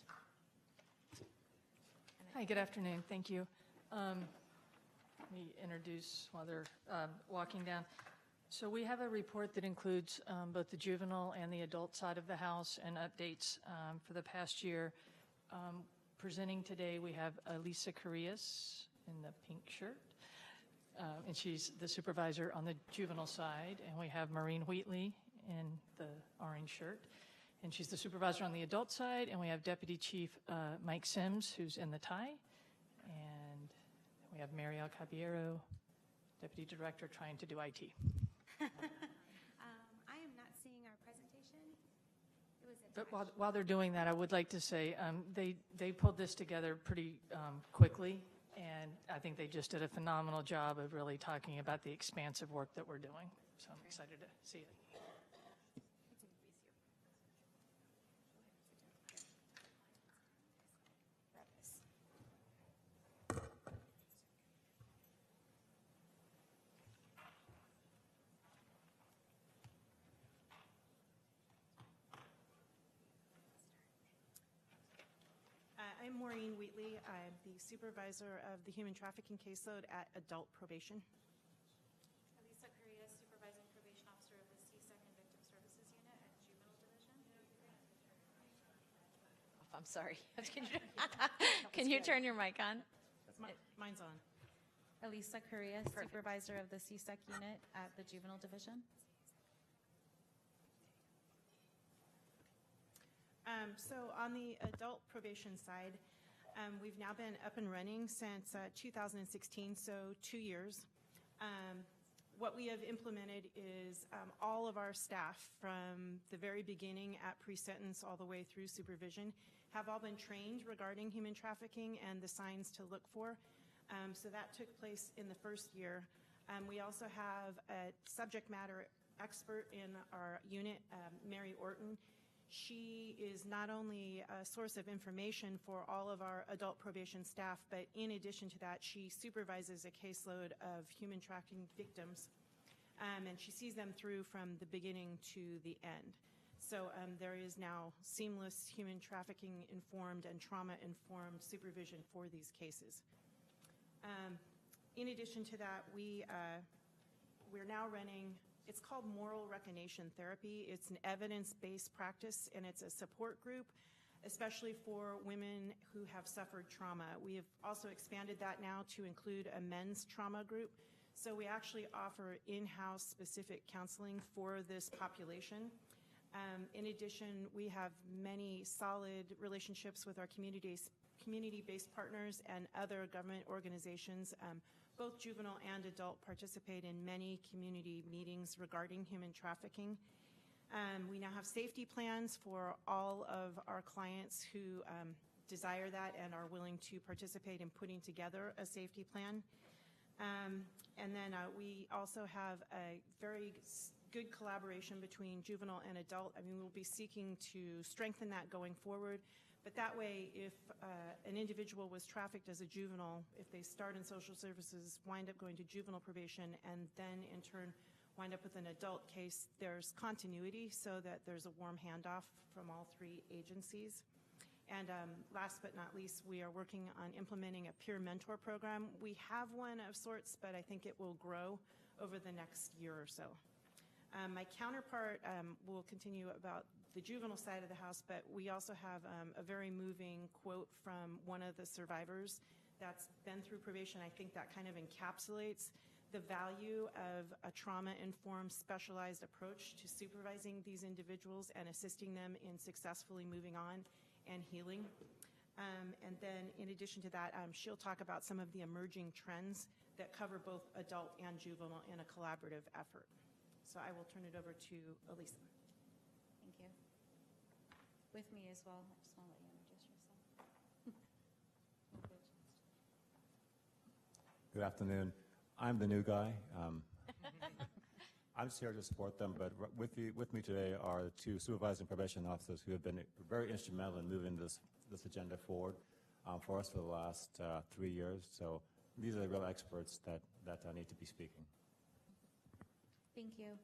Hi, good afternoon. Thank you. Let me introduce while they're walking down. So we have a report that includes both the juvenile and the adult side of the house, and updates for the past year. Presenting today, we have Elisa Carrillas in the pink shirt, and she's the supervisor on the juvenile side, and we have Maureen Wheatley in the orange shirt, and she's the supervisor on the adult side, and we have Deputy Chief Mike Sims, who's in the tie, and we have Mariel Caballero, Deputy Director, trying to do IT. I am not seeing our presentation. It was But while they're doing that, I would like to say they pulled this together pretty quickly, and I think they just did a phenomenal job of really talking about the expansive work that we're doing. So I'm excited to see it. I'm Maureen Wheatley. I'm the supervisor of the human trafficking caseload at adult probation. Elisa Carrillas, supervising probation officer of the C-Sec and Victim Services Unit at Juvenile Division. I'm sorry. Can you turn your mic on? Mine's on. Elisa Carrillas, supervisor of the C-Sec unit at the Juvenile Division. So on the adult probation side, we've now been up and running since 2016, so 2 years. What we have implemented is all of our staff from the very beginning at pre-sentence all the way through supervision have all been trained regarding human trafficking and the signs to look for. So that took place in the first year. We also have a subject matter expert in our unit, Mary Orton. She is not only a source of information for all of our adult probation staff, but in addition to that, she supervises a caseload of human trafficking victims, and she sees them through from the beginning to the end. So there is now seamless human trafficking informed and trauma informed supervision for these cases. In addition to that, we're now running, it's called moral recognition therapy. It's an evidence-based practice, and it's a support group, especially for women who have suffered trauma. We have also expanded that now to include a men's trauma group. So we actually offer in-house specific counseling for this population. In addition, we have many solid relationships with our community-based partners and other government organizations. Both juvenile and adult participate in many community meetings regarding human trafficking. We now have safety plans for all of our clients who desire that and are willing to participate in putting together a safety plan. And then we also have a very good collaboration between juvenile and adult. I mean, we'll be seeking to strengthen that going forward. But that way, if an individual was trafficked as a juvenile, if they start in social services, wind up going to juvenile probation, and then in turn wind up with an adult case, there's continuity so that there's a warm handoff from all three agencies. And last but not least, we are working on implementing a peer mentor program. We have one of sorts, but I think it will grow over the next year or so. My counterpart will continue about the juvenile side of the house, but we also have a very moving quote from one of the survivors that's been through probation. I think that kind of encapsulates the value of a trauma-informed, specialized approach to supervising these individuals and assisting them in successfully moving on and healing. And then in addition to that, she'll talk about some of the emerging trends that cover both adult and juvenile in a collaborative effort. So I will turn it over to Elisa. Thank you. With me as well, I just want to let you introduce yourself. Good afternoon. I'm the new guy. I'm just here to support them, but with me today are the two supervising probation officers who have been very instrumental in moving this agenda forward for us for the last 3 years. So these are the real experts that need to be speaking. Thank you.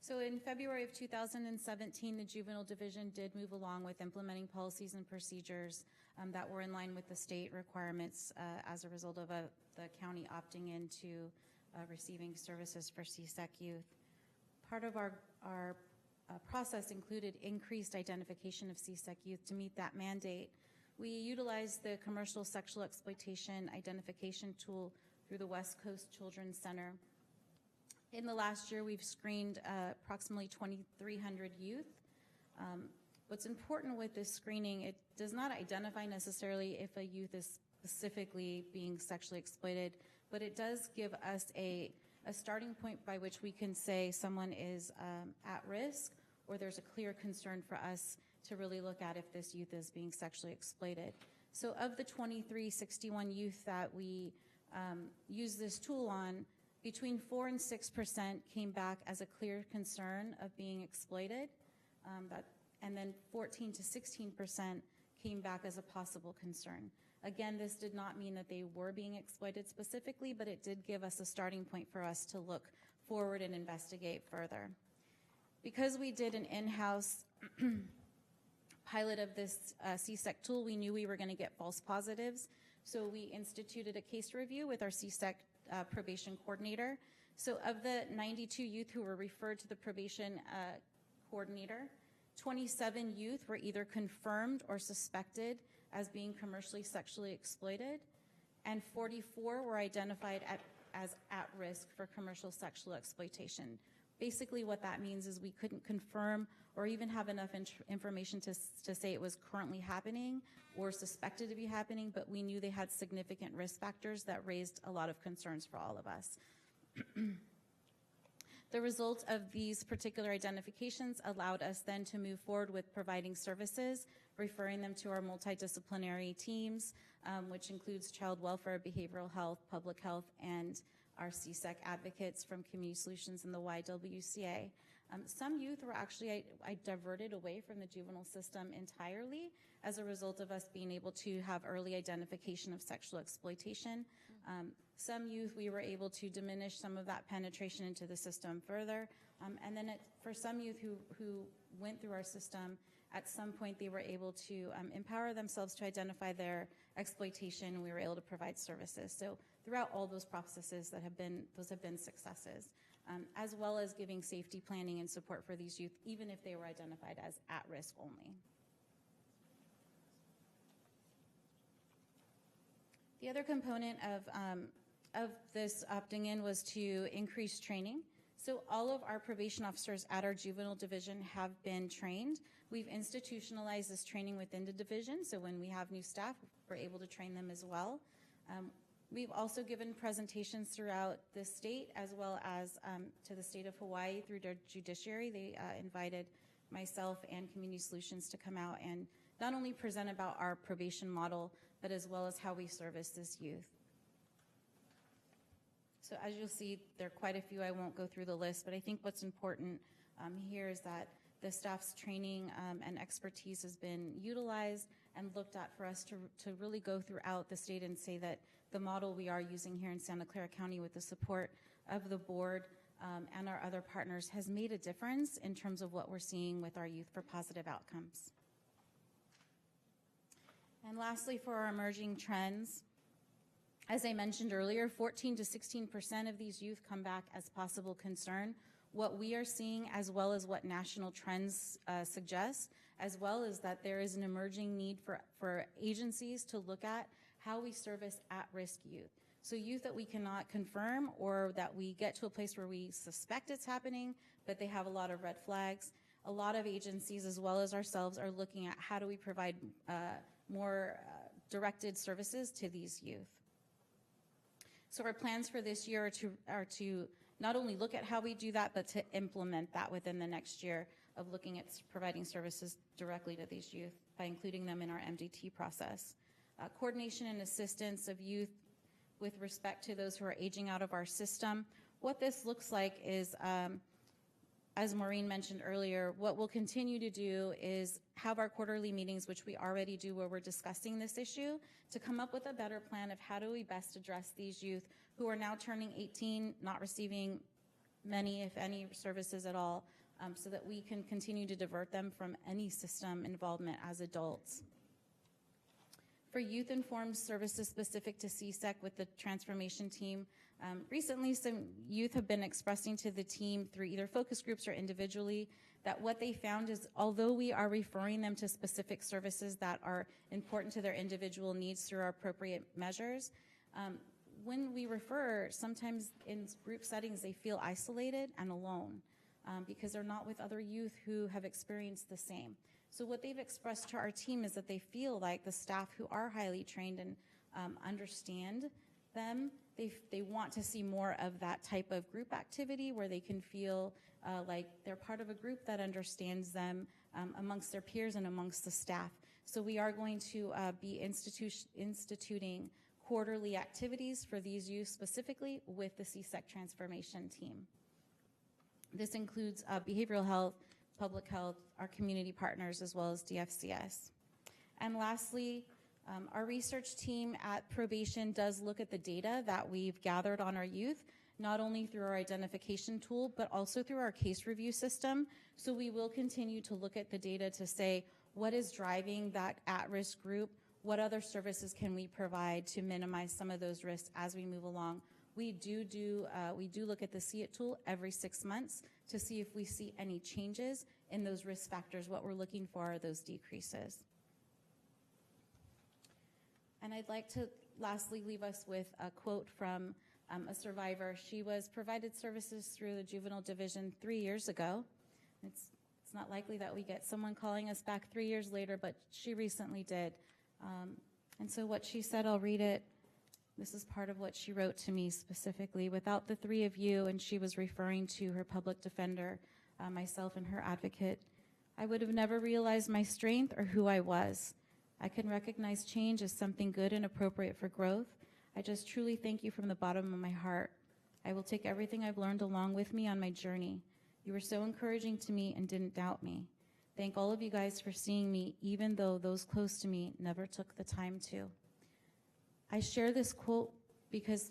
So in February of 2017, the Juvenile Division did move along with implementing policies and procedures that were in line with the state requirements as a result of the county opting into receiving services for CSEC youth. Part of our process included increased identification of CSEC youth to meet that mandate, We utilize the commercial sexual exploitation identification tool through the West Coast Children's Center. In the last year, we've screened approximately 2,300 youth. What's important with this screening, it does not identify necessarily if a youth is specifically being sexually exploited, but it does give us a starting point by which we can say someone is at risk, or there's a clear concern for us to really look at if this youth is being sexually exploited. So of the 2361 youth that we use this tool on, between 4 and 6% came back as a clear concern of being exploited, and then 14 to 16% came back as a possible concern. Again, this did not mean that they were being exploited specifically, but it did give us a starting point for us to look forward and investigate further. Because we did an in-house pilot of this CSEC tool, we knew we were going to get false positives. So we instituted a case review with our CSEC probation coordinator. So of the 92 youth who were referred to the probation coordinator, 27 youth were either confirmed or suspected as being commercially sexually exploited, and 44 were identified as at risk for commercial sexual exploitation. Basically what that means is we couldn't confirm or even have enough information to say it was currently happening or suspected to be happening, but we knew they had significant risk factors that raised a lot of concerns for all of us. The result of these particular identifications allowed us then to move forward with providing services, referring them to our multidisciplinary teams, which includes child welfare, behavioral health, public health, and our CSEC advocates from Community Solutions and the YWCA. Some youth were actually diverted away from the juvenile system entirely as a result of us being able to have early identification of sexual exploitation. Some youth, we were able to diminish some of that penetration into the system further. And then for some youth who went through our system, at some point they were able to empower themselves to identify their exploitation, and we were able to provide services. So throughout all those processes those have been successes, as well as giving safety planning and support for these youth, even if they were identified as at risk only. The other component of this opting in was to increase training. So all of our probation officers at our juvenile division have been trained. We've institutionalized this training within the division, so when we have new staff, we're able to train them as well. We've also given presentations throughout the state, as well as to the state of Hawaii through their judiciary. They invited myself and Community Solutions to come out and not only present about our probation model, but as well as how we service this youth. So as you'll see, there are quite a few. I won't go through the list, but I think what's important here is that the staff's training and expertise has been utilized and looked at for us to really go throughout the state and say that the model we are using here in Santa Clara County with the support of the board and our other partners has made a difference in terms of what we're seeing with our youth for positive outcomes. And lastly, for our emerging trends, as I mentioned earlier, 14 to 16% of these youth come back as possible concern. What we are seeing, as well as what national trends suggest, as well as that there is an emerging need for agencies to look at how we service at-risk youth. So youth that we cannot confirm or that we get to a place where we suspect it's happening, but they have a lot of red flags. A lot of agencies, as well as ourselves, are looking at how do we provide more directed services to these youth. So our plans for this year are to not only look at how we do that, but to implement that within the next year of looking at providing services directly to these youth by including them in our MDT process. Coordination and assistance of youth with respect to those who are aging out of our system. What this looks like is, as Maureen mentioned earlier, what we'll continue to do is have our quarterly meetings, which we already do, where we're discussing this issue, to come up with a better plan of how do we best address these youth who are now turning 18, not receiving many, if any, services at all, so that we can continue to divert them from any system involvement as adults. For youth-informed services specific to CSEC with the transformation team, recently some youth have been expressing to the team through either focus groups or individually that what they found is although we are referring them to specific services that are important to their individual needs through our appropriate measures, when we refer, sometimes in group settings they feel isolated and alone because they're not with other youth who have experienced the same. So what they've expressed to our team is that they feel like the staff who are highly trained and understand them, they want to see more of that type of group activity where they can feel like they're part of a group that understands them amongst their peers and amongst the staff. So we are going to be instituting quarterly activities for these youth specifically with the CSEC transformation team. This includes behavioral health, public health, our community partners, as well as DFCS. And lastly, our research team at probation does look at the data that we've gathered on our youth, not only through our identification tool, but also through our case review system. So we will continue to look at the data to say what is driving that at-risk group, what other services can we provide to minimize some of those risks as we move along. We do look at the See It tool every 6 months to see if we see any changes in those risk factors. What we're looking for are those decreases. And I'd like to lastly leave us with a quote from a survivor. She was provided services through the juvenile division 3 years ago. It's not likely that we get someone calling us back 3 years later, but she recently did. And so what she said, I'll read it. This is part of what she wrote to me specifically. Without the three of you, and she was referring to her public defender, myself and her advocate, I would have never realized my strength or who I was. I can recognize change as something good and appropriate for growth. I just truly thank you from the bottom of my heart. I will take everything I've learned along with me on my journey. You were so encouraging to me and didn't doubt me. Thank all of you guys for seeing me, even though those close to me never took the time to. I share this quote because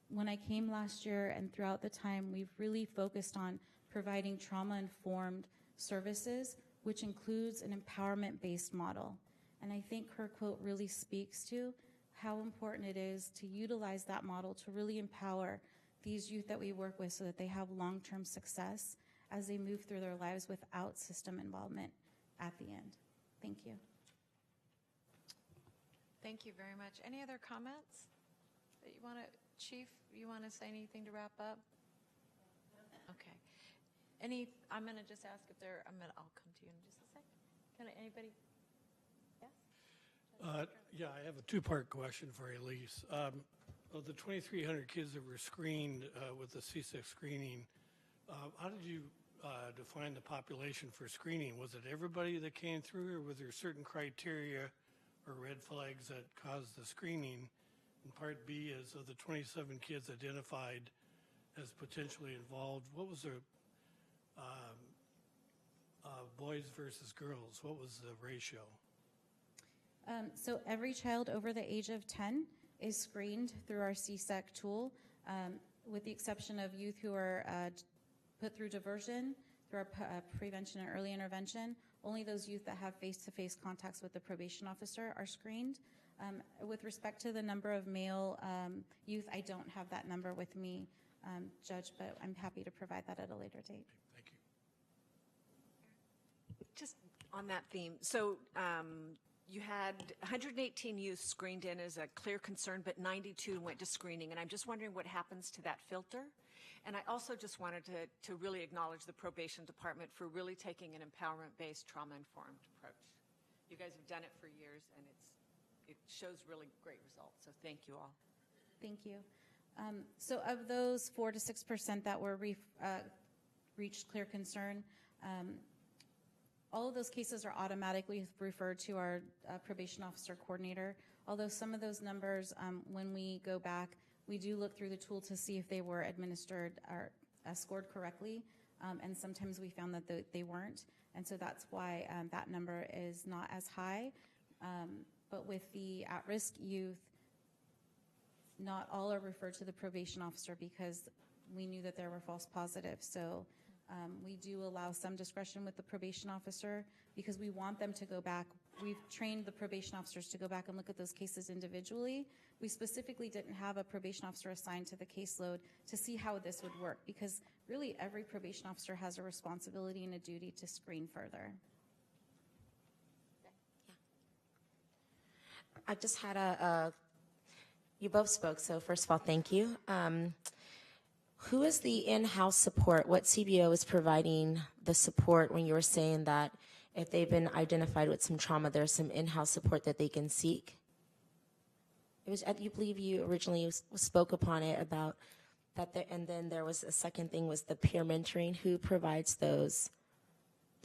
when I came last year and throughout the time, we've really focused on providing trauma-informed services, which includes an empowerment-based model. And I think her quote really speaks to how important it is to utilize that model to really empower these youth that we work with so that they have long-term success as they move through their lives without system involvement at the end. Thank you. Thank you very much. Any other comments that you want to, Chief, you want to say anything to wrap up? Okay. I'm going to just ask if I'll come to you in just a second. Can anybody? Yes? Yeah, I have a two-part question for Elise. Of the 2,300 kids that were screened with the CSEC screening, how did you define the population for screening? Was it everybody that came through, or was there certain criteria or red flags that caused the screening? And part B is, of the 27 kids identified as potentially involved, what was the boys versus girls? What was the ratio? So every child over the age of 10 is screened through our CSEC tool, with the exception of youth who are put through diversion, through our prevention and early intervention. Only those youth that have face-to-face contacts with the probation officer are screened. With respect to the number of male youth, I don't have that number with me, Judge, but I'm happy to provide that at a later date. Thank you. Just on that theme, so you had 118 youth screened in as a clear concern, but 92 went to screening, and I'm just wondering what happens to that filter. And I also just wanted to really acknowledge the probation department for really taking an empowerment-based, trauma-informed approach. You guys have done it for years, and it shows really great results, so thank you all. Thank you. So of those 4 to 6% that were reached clear concern, all of those cases are automatically referred to our probation officer coordinator, although some of those numbers, when we go back, we do look through the tool to see if they were administered or scored correctly, and sometimes we found that they weren't, and so that's why that number is not as high. But with the at-risk youth, not all are referred to the probation officer because we knew that there were false positives. So we do allow some discretion with the probation officer because we want them to go back we've trained the probation officers to go back and look at those cases individually. We specifically didn't have a probation officer assigned to the caseload to see how this would work, because really every probation officer has a responsibility and a duty to screen further. I just had you both spoke, so first of all, thank you. Who is the in-house support? What CBO is providing the support when you were saying that if they've been identified with some trauma, there's some in-house support that they can seek? It was, you believe you originally spoke upon it about that, and then there was a second thing was the peer mentoring. Who provides those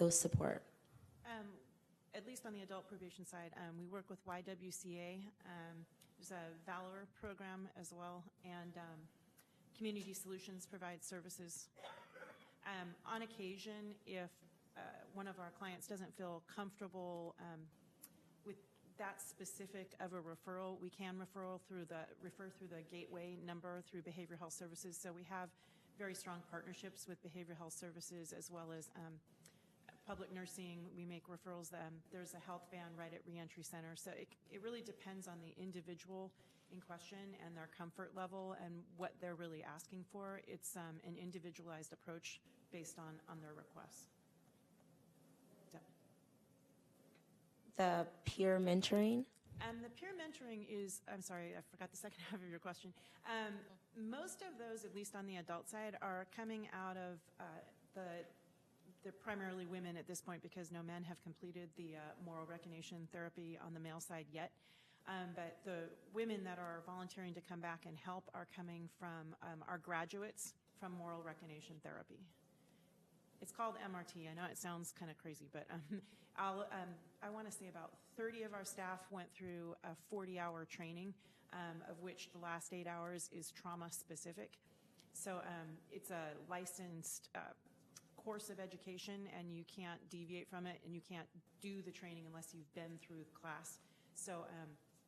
support? At least on the adult probation side, we work with YWCA. There's a Valor program as well, and Community Solutions provides services. On occasion, if one of our clients doesn't feel comfortable with that specific of a referral, we can refer through the gateway number through Behavioral Health Services. So we have very strong partnerships with Behavioral Health Services as well as public nursing. We make referrals. There's a health van right at Reentry Center. So it really depends on the individual in question and their comfort level and what they're really asking for. It's an individualized approach based on their requests. The peer mentoring? The peer mentoring is, I'm sorry, I forgot the second half of your question. Most of those, at least on the adult side, are coming out of they're primarily women at this point because no men have completed the moral recognition therapy on the male side yet. But the women that are volunteering to come back and help are coming from our graduates from moral recognition therapy. It's called MRT. I know it sounds kind of crazy, but I want to say about 30 of our staff went through a 40-hour training, of which the last 8 hours is trauma specific. So it's a licensed course of education, and you can't deviate from it, and you can't do the training unless you've been through the class. So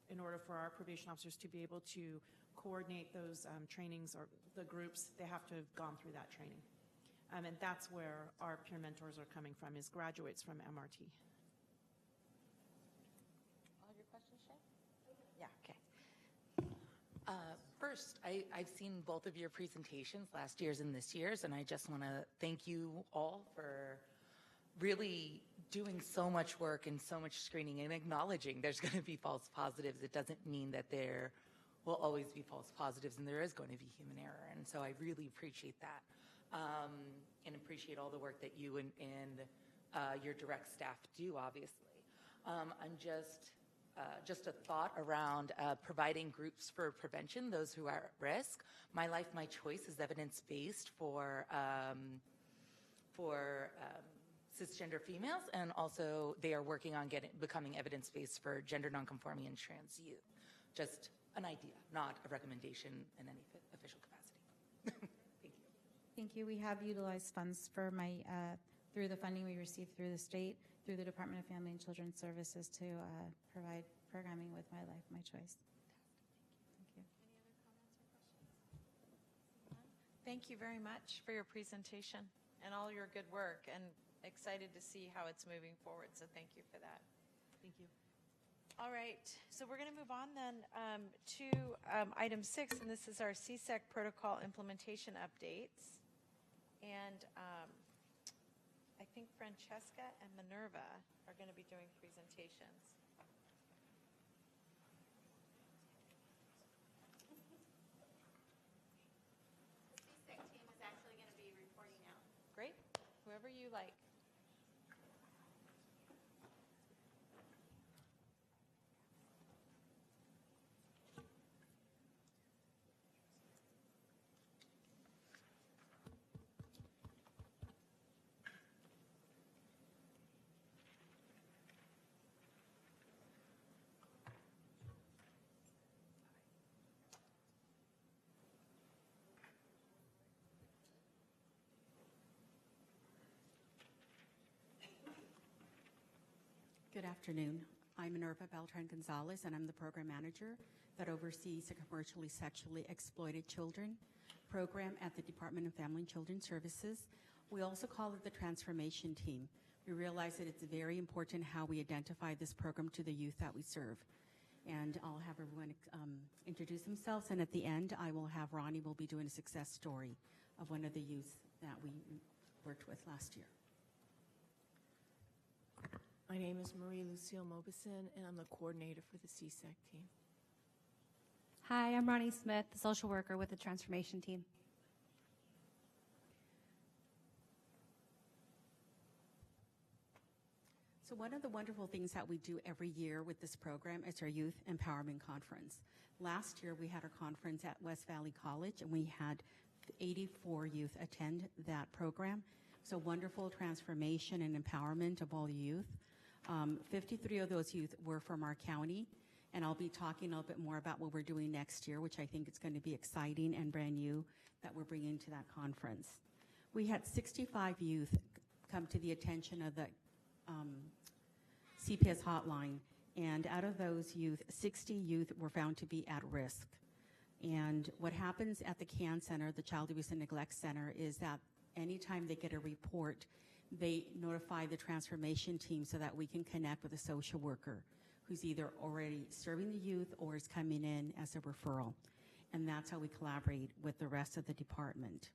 in order for our probation officers to be able to coordinate those trainings or the groups, they have to have gone through that training. And that's where our peer mentors are coming from, is graduates from MRT. All of your questions, Shay? Yeah, okay. First, I've seen both of your presentations, last year's and this year's, and I just want to thank you all for really doing so much work and so much screening and acknowledging there's going to be false positives. It doesn't mean that there will always be false positives, and there is going to be human error, and so I really appreciate that. And appreciate all the work that you and your direct staff do, obviously. I'm just a thought around providing groups for prevention, those who are at risk. My Life, My Choice is evidence-based for cisgender females, and also they are working on becoming evidence-based for gender nonconforming and trans youth. Just an idea, not a recommendation in any official capacity. Thank you. We have utilized funds for through the funding we received through the state, through the Department of Family and Children's Services to provide programming with My Life, My Choice. Thank you. Thank you very much for your presentation and all your good work, and excited to see how it's moving forward. So thank you for that. Thank you. All right, so we're going to move on then to item 6, and this is our CSEC protocol implementation updates. And I think Francesca and Minerva are going to be doing presentations. The CSEC team is actually going to be reporting out. Great, whoever you like. Good afternoon. I'm Minerva Beltran-Gonzalez, and I'm the program manager that oversees the commercially sexually exploited children program at the Department of Family and Children's Services. We also call it the transformation team. We realize that it's very important how we identify this program to the youth that we serve. And I'll have everyone introduce themselves, and at the end, I will have Ronnie will be doing a success story of one of the youths that we worked with last year. My name is Marie Lucille Mobison, and I'm the coordinator for the CSEC team. Hi, I'm Ronnie Smith, the social worker with the transformation team. So one of the wonderful things that we do every year with this program is our Youth Empowerment Conference. Last year, we had our conference at West Valley College, and we had 84 youth attend that program. So wonderful transformation and empowerment of all the youth. 53 of those youth were from our county, and I'll be talking a little bit more about what we're doing next year, which I think is going to be exciting and brand new that we're bringing to that conference. We had 65 youth come to the attention of the CPS hotline, and out of those youth, 60 youth were found to be at risk. And what happens at the CAN Center, the Child Abuse and Neglect Center, is that anytime they get a report, they notify the transformation team so that we can connect with a social worker who's either already serving the youth or is coming in as a referral. And that's how we collaborate with the rest of the department.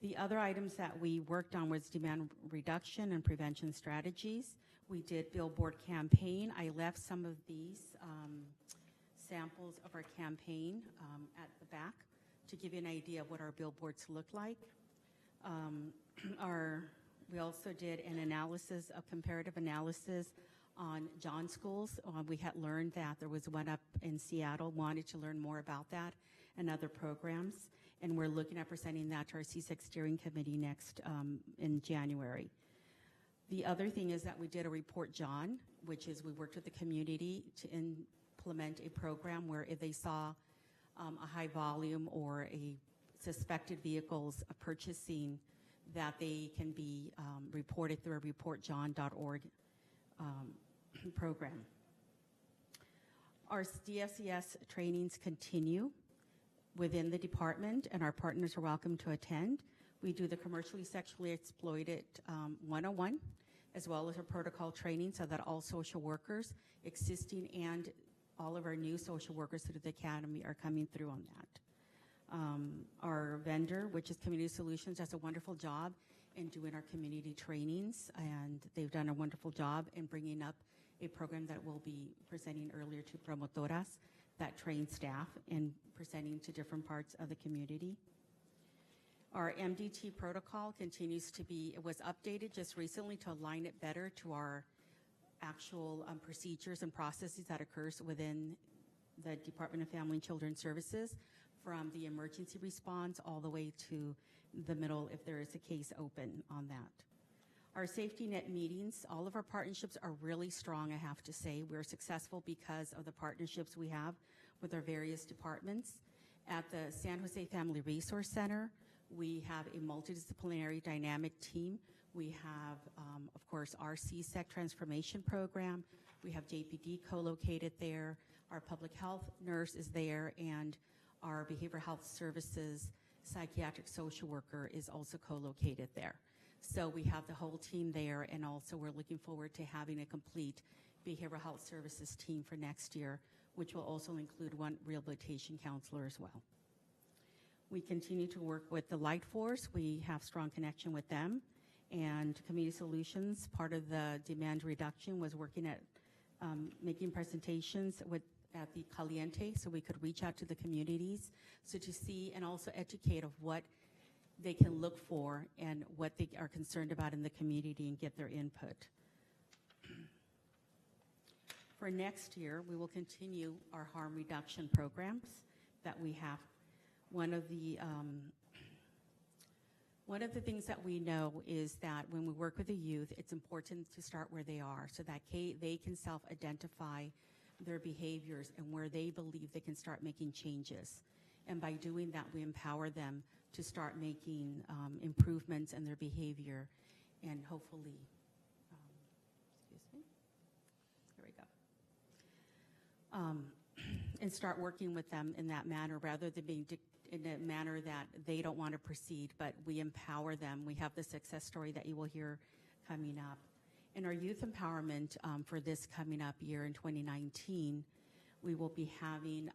The other items that we worked on was demand reduction and prevention strategies. We did billboard campaign. I left some of these samples of our campaign at the back to give you an idea of what our billboards look like. We also did an analysis, a comparative analysis on John schools. We had learned that there was one up in Seattle, wanted to learn more about that and other programs. And we're looking at presenting that to our CSEC steering committee next in January. The other thing is that we did a Report John, which is we worked with the community to implement a program where if they saw a high volume or a suspected vehicles purchasing, that they can be reported through a reportjohn.org program. Our DSCS trainings continue within the department, and our partners are welcome to attend. We do the commercially sexually exploited 101, as well as a protocol training so that all social workers, existing and all of our new social workers through the academy are coming through on that. Our vendor, which is Community Solutions, does a wonderful job in doing our community trainings, and they've done a wonderful job in bringing up a program that we'll be presenting earlier to promotoras that train staff and presenting to different parts of the community. Our MDT protocol continues to be, it was updated just recently to align it better to our actual procedures and processes that occurs within the Department of Family and Children Services, from the emergency response all the way to the middle if there is a case open on that. Our safety net meetings, all of our partnerships are really strong, I have to say. We're successful because of the partnerships we have with our various departments. At the San Jose Family Resource Center, we have a multidisciplinary dynamic team. We have, of course, our CSEC transformation program. We have JPD co-located there. Our public health nurse is there, and our behavioral health services psychiatric social worker is also co-located there. So we have the whole team there, and also we're looking forward to having a complete behavioral health services team for next year, which will also include one rehabilitation counselor as well. We continue to work with the Light Force. We have strong connection with them. And Community Solutions, part of the demand reduction was working at making presentations at the Caliente so we could reach out to the communities so to see and also educate of what they can look for and what they are concerned about in the community and get their input. For next year, we will continue our harm reduction programs that we have. One of the things that we know is that when we work with the youth, it's important to start where they are so that they can self-identify their behaviors and where they believe they can start making changes. And by doing that, we empower them to start making improvements in their behavior and hopefully, there we go, and start working with them in that manner rather than being in a manner that they don't want to proceed, but we empower them. We have the success story that you will hear coming up. In our youth empowerment for this coming up year in 2019, we will be having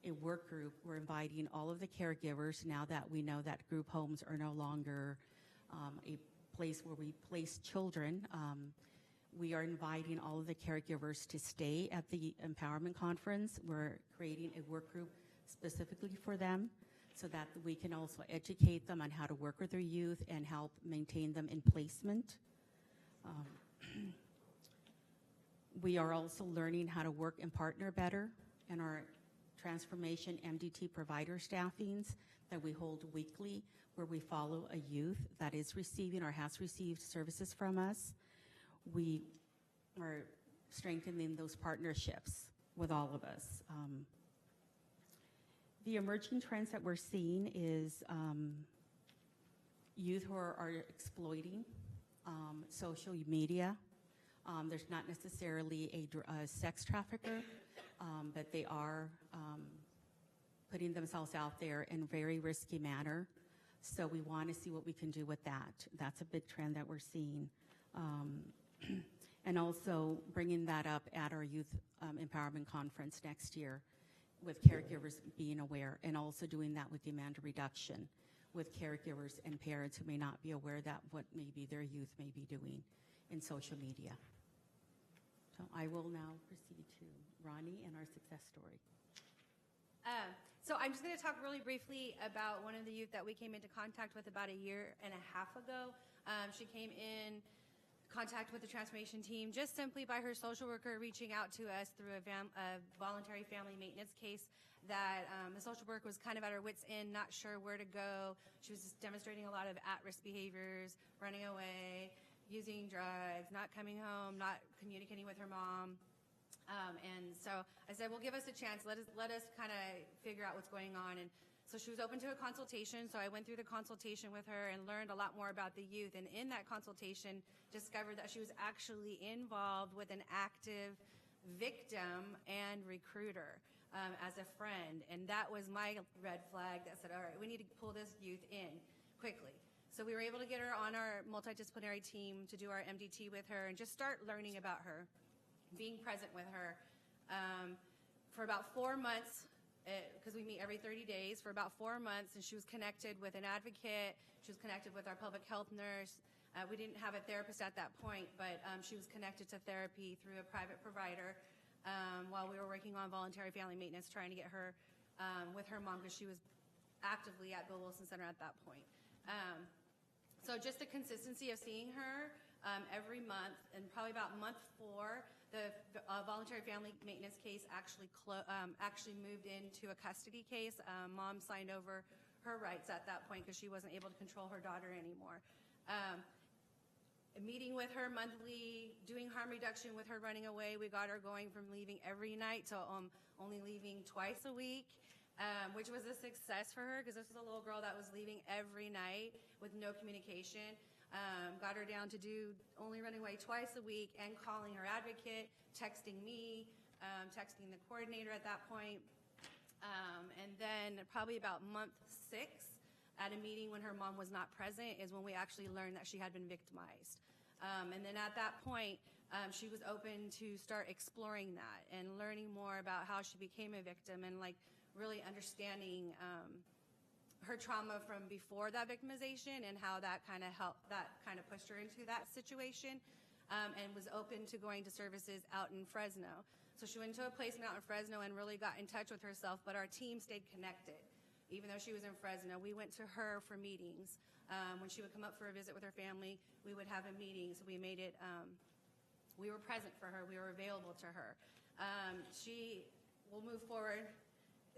a work group. We're inviting all of the caregivers now that we know that group homes are no longer a place where we place children. We are inviting all of the caregivers to stay at the empowerment conference. We're creating a work group specifically for them so that we can also educate them on how to work with their youth and help maintain them in placement. We are also learning how to work and partner better in our transformation MDT provider staffings that we hold weekly, where we follow a youth that is receiving or has received services from us. We are strengthening those partnerships with all of us. The emerging trends that we're seeing is youth who are exploiting social media. There's not necessarily a sex trafficker, but they are putting themselves out there in a very risky manner. So we want to see what we can do with that. That's a big trend that we're seeing. And also bringing that up at our Youth Empowerment Conference next year with caregivers being aware, and also doing that with demand reduction with caregivers and parents who may not be aware that what maybe their youth may be doing in social media. So I will now proceed to Ronnie and our success story. So I'm just going to talk really briefly about one of the youth that we came into contact with about a year and a half ago. She came in contact with the transformation team just simply by her social worker reaching out to us through a voluntary family maintenance case that the social worker was kind of at her wit's end, not sure where to go. She was just demonstrating a lot of at-risk behaviors, running away, using drugs, not coming home, not communicating with her mom. And so I said, well, give us a chance. Let us kind of figure out what's going on. And so she was open to a consultation. So I went through the consultation with her and learned a lot more about the youth. And in that consultation, discovered that she was actually involved with an active victim and recruiter as a friend. And that was my red flag that said, all right, we need to pull this youth in quickly. So we were able to get her on our multidisciplinary team to do our MDT with her and just start learning about her, being present with her. For about 4 months, because we meet every 30 days, for about 4 months, and she was connected with an advocate. She was connected with our public health nurse. We didn't have a therapist at that point, but she was connected to therapy through a private provider while we were working on voluntary family maintenance, trying to get her with her mom, because she was actively at Bill Wilson Center at that point. So just the consistency of seeing her every month, and probably about month 4, the voluntary family maintenance case actually moved into a custody case. Mom signed over her rights at that point because she wasn't able to control her daughter anymore. Meeting with her monthly, doing harm reduction with her running away. We got her going from leaving every night to only leaving twice a week. Which was a success for her, because this was a little girl that was leaving every night with no communication. Got her down to do only running away twice a week and calling her advocate, texting me, texting the coordinator at that point. And then probably about month 6, at a meeting when her mom was not present, is when we actually learned that she had been victimized. And then at that point, she was open to start exploring that and learning more about how she became a victim, and really understanding her trauma from before that victimization and how that kind of pushed her into that situation, and was open to going to services out in Fresno. So she went to a placement out in Fresno and really got in touch with herself, but our team stayed connected. Even though she was in Fresno, we went to her for meetings. When she would come up for a visit with her family, we would have a meeting. So we made it, we were present for her. We were available to her. She will move forward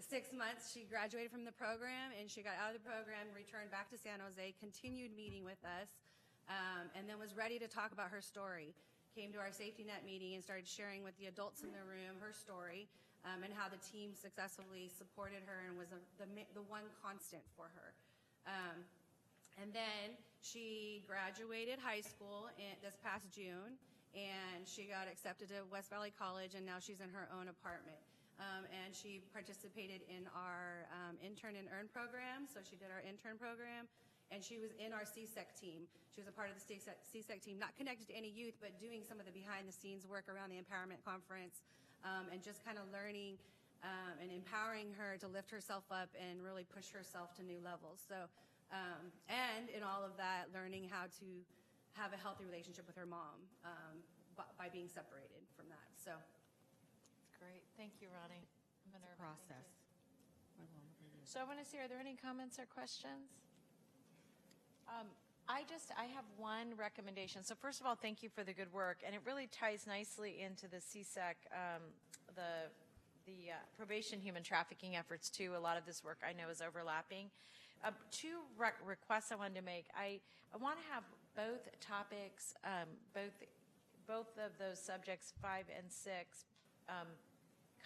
6 months. She graduated from the program, and she got out of the program, returned back to San Jose, continued meeting with us, and then was ready to talk about her story. Came to our safety net meeting and started sharing with the adults in the room her story, and how the team successfully supported her and was the one constant for her. And then she graduated high school this past June, and she got accepted to West Valley College, and now she's in her own apartment. And she participated in our intern and earn program. So she did our intern program, and she was in our CSEC team. She was a part of the CSEC team, not connected to any youth, but doing some of the behind-the-scenes work around the empowerment conference, and just kind of learning and empowering her to lift herself up and really push herself to new levels. So, and in all of that, learning how to have a healthy relationship with her mom by being separated from that. So, That's great. Thank you, Ronnie. Minerva, Process. So I want to see, are there any comments or questions? I have one recommendation. So first of all, thank you for the good work, and it really ties nicely into the CSEC, the probation human trafficking efforts too. A lot of this work I know is overlapping. Two requests I wanted to make. I want to have both topics, both of those subjects, 5 and 6,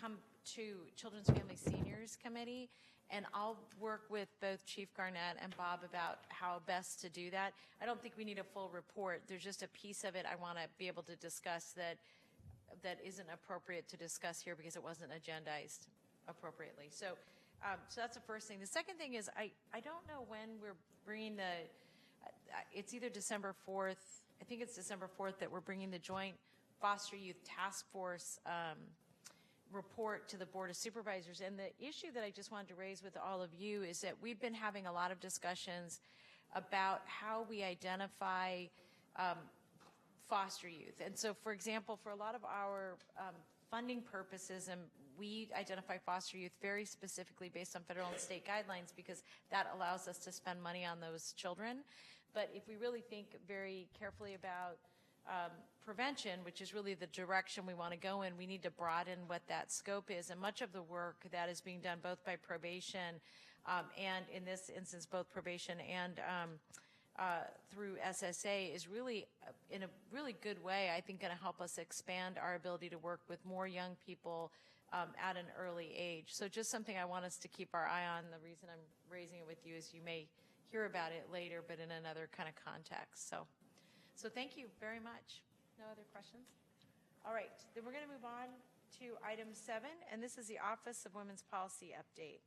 come to Children's Family Seniors Committee, and I'll work with both Chief Garnett and Bob about how best to do that. I don't think we need a full report. There's just a piece of it I want to be able to discuss that isn't appropriate to discuss here because it wasn't agendized appropriately. So that's the first thing. The second thing is I don't know when we're bringing it's either December 4th, I think it's December 4th that we're bringing the Joint Foster Youth Task Force report to the Board of Supervisors. And the issue that I just wanted to raise with all of you is that we've been having a lot of discussions about how we identify foster youth. And so, for example, for a lot of our funding purposes, and we identify foster youth very specifically based on federal and state guidelines because that allows us to spend money on those children. But if we really think very carefully about prevention, which is really the direction we want to go in, we need to broaden what that scope is. And much of the work that is being done both by probation and in this instance, both probation and through SSA is really, in a really good way, I think going to help us expand our ability to work with more young people at an early age. So just something I want us to keep our eye on. The reason I'm raising it with you is you may hear about it later, but in another kind of context. So thank you very much. No other questions? All right, then we're going to move on to item 7, and this is the Office of Women's Policy update.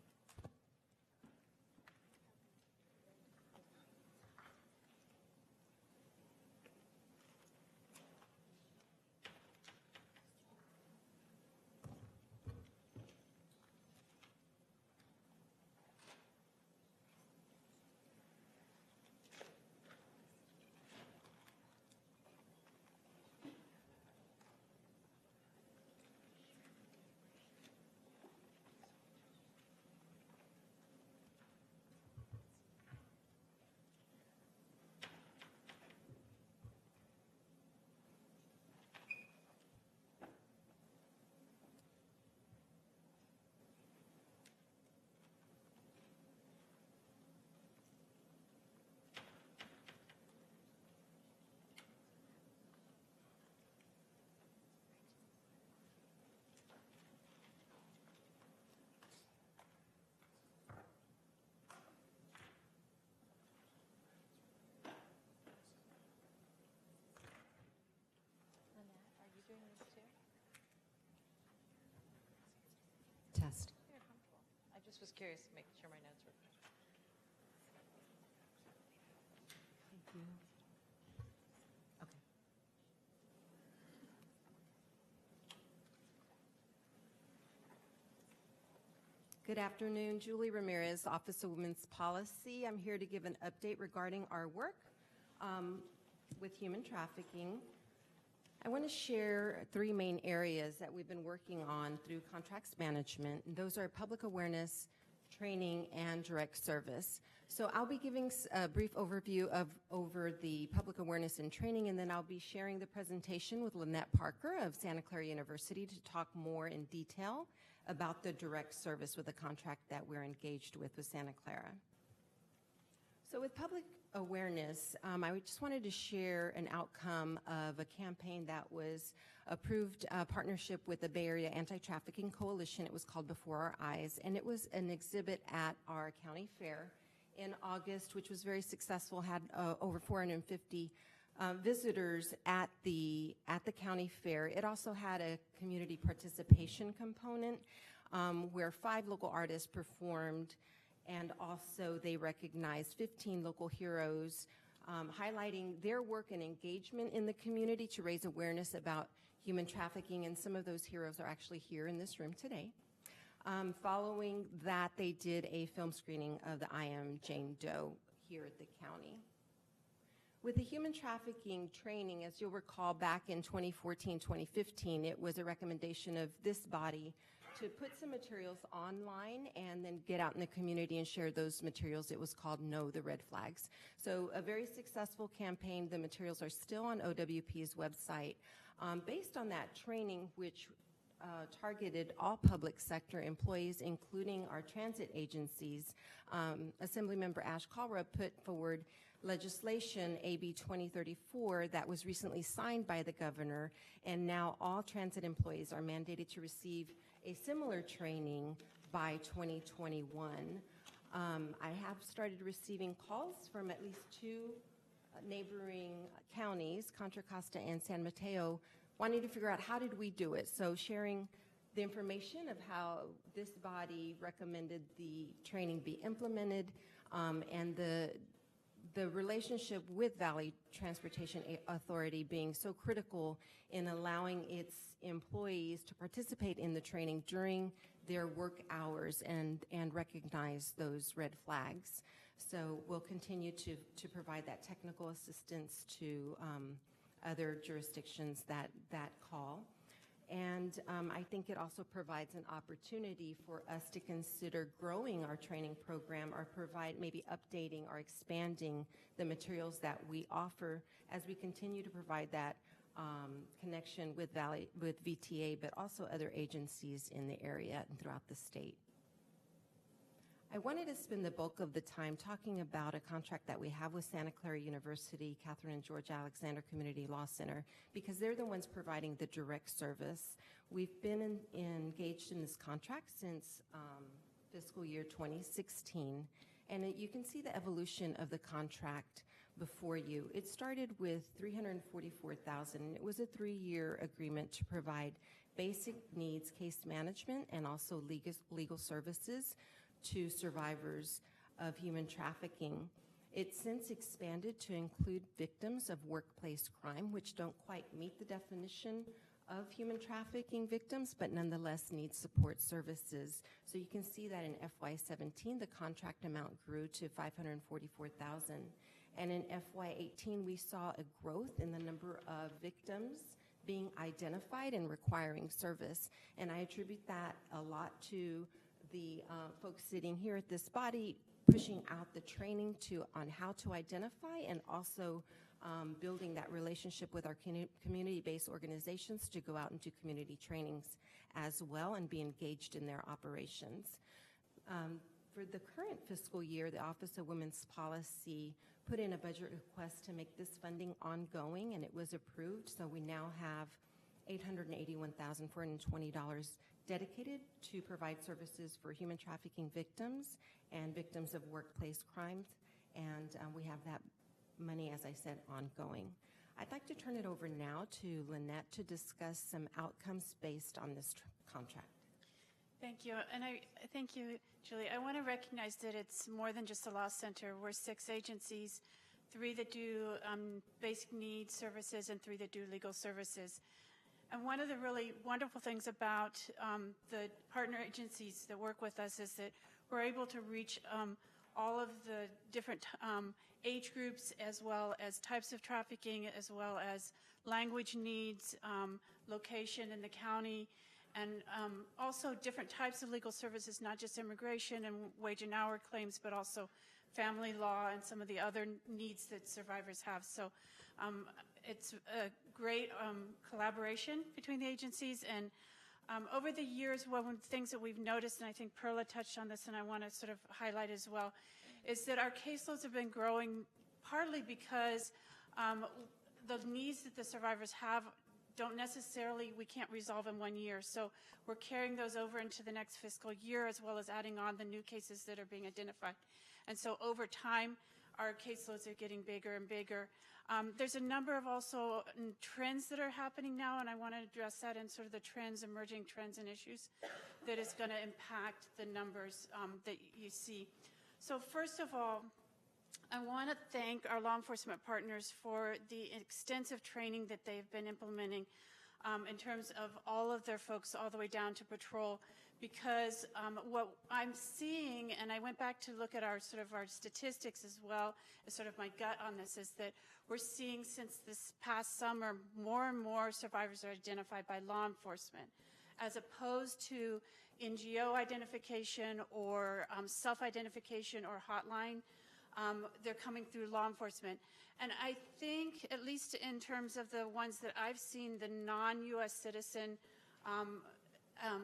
Test. I just was curious, making sure my notes were. Thank you. Okay. Good afternoon, Julie Ramirez, Office of Women's Policy. I'm here to give an update regarding our work with human trafficking. I want to share 3 main areas that we've been working on through contracts management. And those are public awareness, training, and direct service. So I'll be giving a brief overview over the public awareness and training, and then I'll be sharing the presentation with Lynette Parker of Santa Clara University to talk more in detail about the direct service with the contract that we're engaged with Santa Clara. So with public awareness, I just wanted to share an outcome of a campaign that was approved, partnership with the Bay Area Anti-Trafficking Coalition. It was called Before Our Eyes, and it was an exhibit at our county fair in August, which was very successful, had over 450 visitors at the county fair. It also had a community participation component where 5 local artists performed, And also they recognized 15 local heroes, highlighting their work and engagement in the community to raise awareness about human trafficking, and some of those heroes are actually here in this room today. Following that, they did a film screening of the I Am Jane Doe here at the county. With the human trafficking training, as you'll recall, back in 2014-2015, it was a recommendation of this body to put some materials online and then get out in the community and share those materials. It was called Know the Red Flags. So a very successful campaign. The materials are still on OWP's website. Based on that training, which targeted all public sector employees, including our transit agencies, Assemblymember Ash Kalra put forward legislation, AB 2034, that was recently signed by the governor, and now all transit employees are mandated to receive a similar training by 2021. I have started receiving calls from at least two neighboring counties, Contra Costa and San Mateo, wanting to figure out how did we do it. So sharing the information of how this body recommended the training be implemented, and the relationship with Valley Transportation Authority being so critical in allowing its employees to participate in the training during their work hours and recognize those red flags. So we'll continue to provide that technical assistance to other jurisdictions that call. And I think it also provides an opportunity for us to consider growing our training program, or provide, maybe updating or expanding the materials that we offer as we continue to provide that connection with VTA, but also other agencies in the area and throughout the state. I wanted to spend the bulk of the time talking about a contract that we have with Santa Clara University, Catherine and George Alexander Community Law Center, because they're the ones providing the direct service. We've been engaged in this contract since fiscal year 2016, and you can see the evolution of the contract before you. It started with $344,000. It was a 3-year agreement to provide basic needs case management and also legal services to survivors of human trafficking. It's since expanded to include victims of workplace crime, which don't quite meet the definition of human trafficking victims, but nonetheless need support services. So you can see that in FY17, the contract amount grew to $544,000. And in FY18, we saw a growth in the number of victims being identified and requiring service. And I attribute that a lot to the folks sitting here at this body pushing out the training on how to identify, and also building that relationship with our community-based organizations to go out and do community trainings as well and be engaged in their operations. For the current fiscal year, the Office of Women's Policy put in a budget request to make this funding ongoing, and it was approved. So we now have $881,420 dedicated to provide services for human trafficking victims and victims of workplace crimes. And we have that money, as I said, ongoing. I'd like to turn it over now to Lynette to discuss some outcomes based on this contract. Thank you. And I thank you, Julie. I want to recognize that it's more than just a law center. We're 6 agencies, 3 that do basic needs services and 3 that do legal services. And one of the really wonderful things about the partner agencies that work with us is that we're able to reach all of the different age groups, as well as types of trafficking, as well as language needs, location in the county, and also different types of legal services, not just immigration and wage and hour claims, but also family law and some of the other needs that survivors have. So it's a great collaboration between the agencies. And over the years, one of the things that we've noticed, and I think Perla touched on this and I want to sort of highlight as well, is that our caseloads have been growing partly because the needs that the survivors have don't necessarily, we can't resolve in 1 year. So we're carrying those over into the next fiscal year, as well as adding on the new cases that are being identified. And so over time, our caseloads are getting bigger and bigger. There's a number of also trends that are happening now, and I want to address that in sort of the trends, emerging trends and issues that is going to impact the numbers that you see. So first of all, I want to thank our law enforcement partners for the extensive training that they've been implementing in terms of all of their folks all the way down to patrol, because what I'm seeing, and I went back to look at our statistics as well as sort of my gut on this, is that we're seeing since this past summer more and more survivors are identified by law enforcement as opposed to NGO identification or self-identification or hotline. They're coming through law enforcement. And I think, at least in terms of the ones that I've seen, the non-U.S. citizen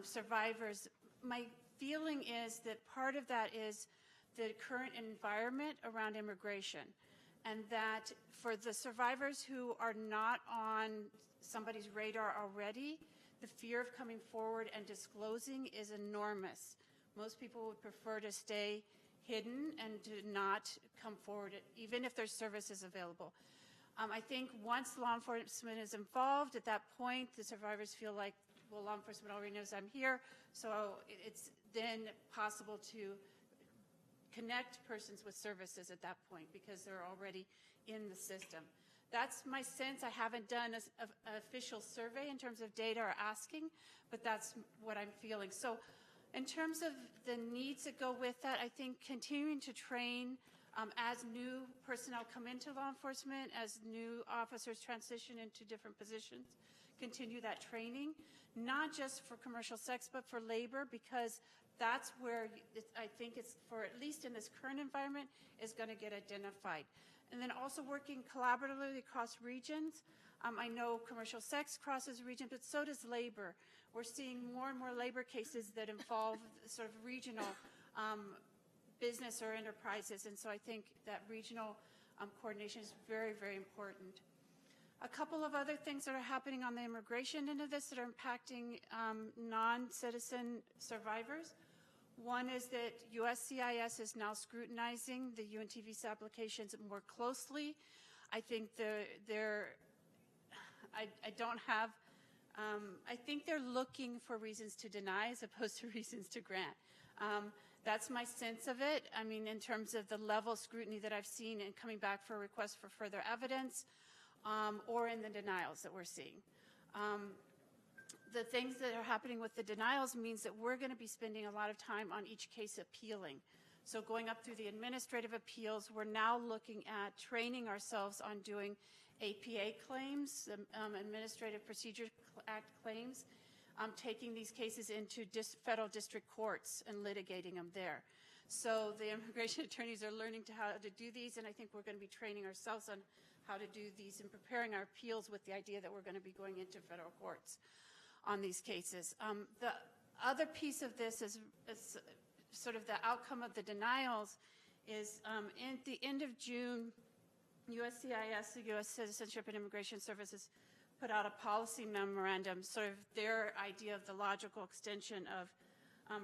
survivors, my feeling is that part of that is the current environment around immigration, and that for the survivors who are not on somebody's radar already, the fear of coming forward and disclosing is enormous. Most people would prefer to stay hidden and to not come forward, even if there's services available. I think once law enforcement is involved, at that point, the survivors feel like, well, law enforcement already knows I'm here, so it's then possible to connect persons with services at that point because they're already in the system. That's my sense. I haven't done an official survey in terms of data or asking, but that's what I'm feeling. So in terms of the needs that go with that, I think continuing to train as new personnel come into law enforcement, as new officers transition into different positions, continue that training, not just for commercial sex, but for labor, because that's where I think it's, for at least in this current environment, is going to get identified. And then also working collaboratively across regions. I know commercial sex crosses region, but so does labor. We're seeing more and more labor cases that involve sort of regional business or enterprises, and so I think that regional coordination is very, very important. A couple of other things that are happening on the immigration end of this that are impacting non-citizen survivors. One is that USCIS is now scrutinizing the UNT visa applications more closely. I think I think they're looking for reasons to deny as opposed to reasons to grant. That's my sense of it. I mean, in terms of the level of scrutiny that I've seen in coming back for requests for further evidence, or in the denials that we're seeing. The things that are happening with the denials means that we're going to be spending a lot of time on each case appealing. So going up through the administrative appeals, we're now looking at training ourselves on doing APA claims, Administrative Procedure Act claims, taking these cases into federal district courts and litigating them there. So the immigration attorneys are learning how to do these, and I think we're going to be training ourselves on how to do these and preparing our appeals with the idea that we're going to be going into federal courts on these cases. The other piece of this is sort of the outcome of the denials is at the end of June, USCIS, the U.S. Citizenship and Immigration Services, put out a policy memorandum, sort of their idea of the logical extension of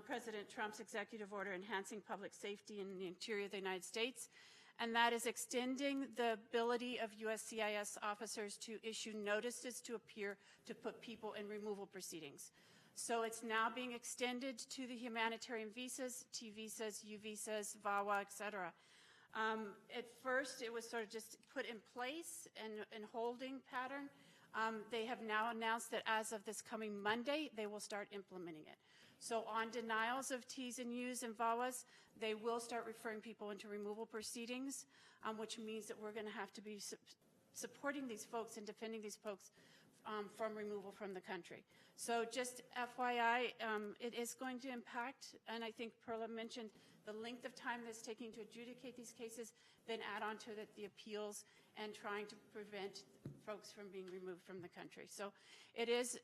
President Trump's executive order enhancing public safety in the interior of the United States. And that is extending the ability of USCIS officers to issue notices to appear to put people in removal proceedings. So it's now being extended to the humanitarian visas, T visas, U visas, VAWA, et cetera. At first, it was sort of just put in place and holding pattern. They have now announced that as of this coming Monday, they will start implementing it. So on denials of T's and U's and VAWAs, they will start referring people into removal proceedings, which means that we're going to have to be supporting these folks and defending these folks from removal from the country. So just FYI, it is going to impact, and I think Perla mentioned the length of time that's taking to adjudicate these cases, then add on to it the appeals and trying to prevent folks from being removed from the country. So it is,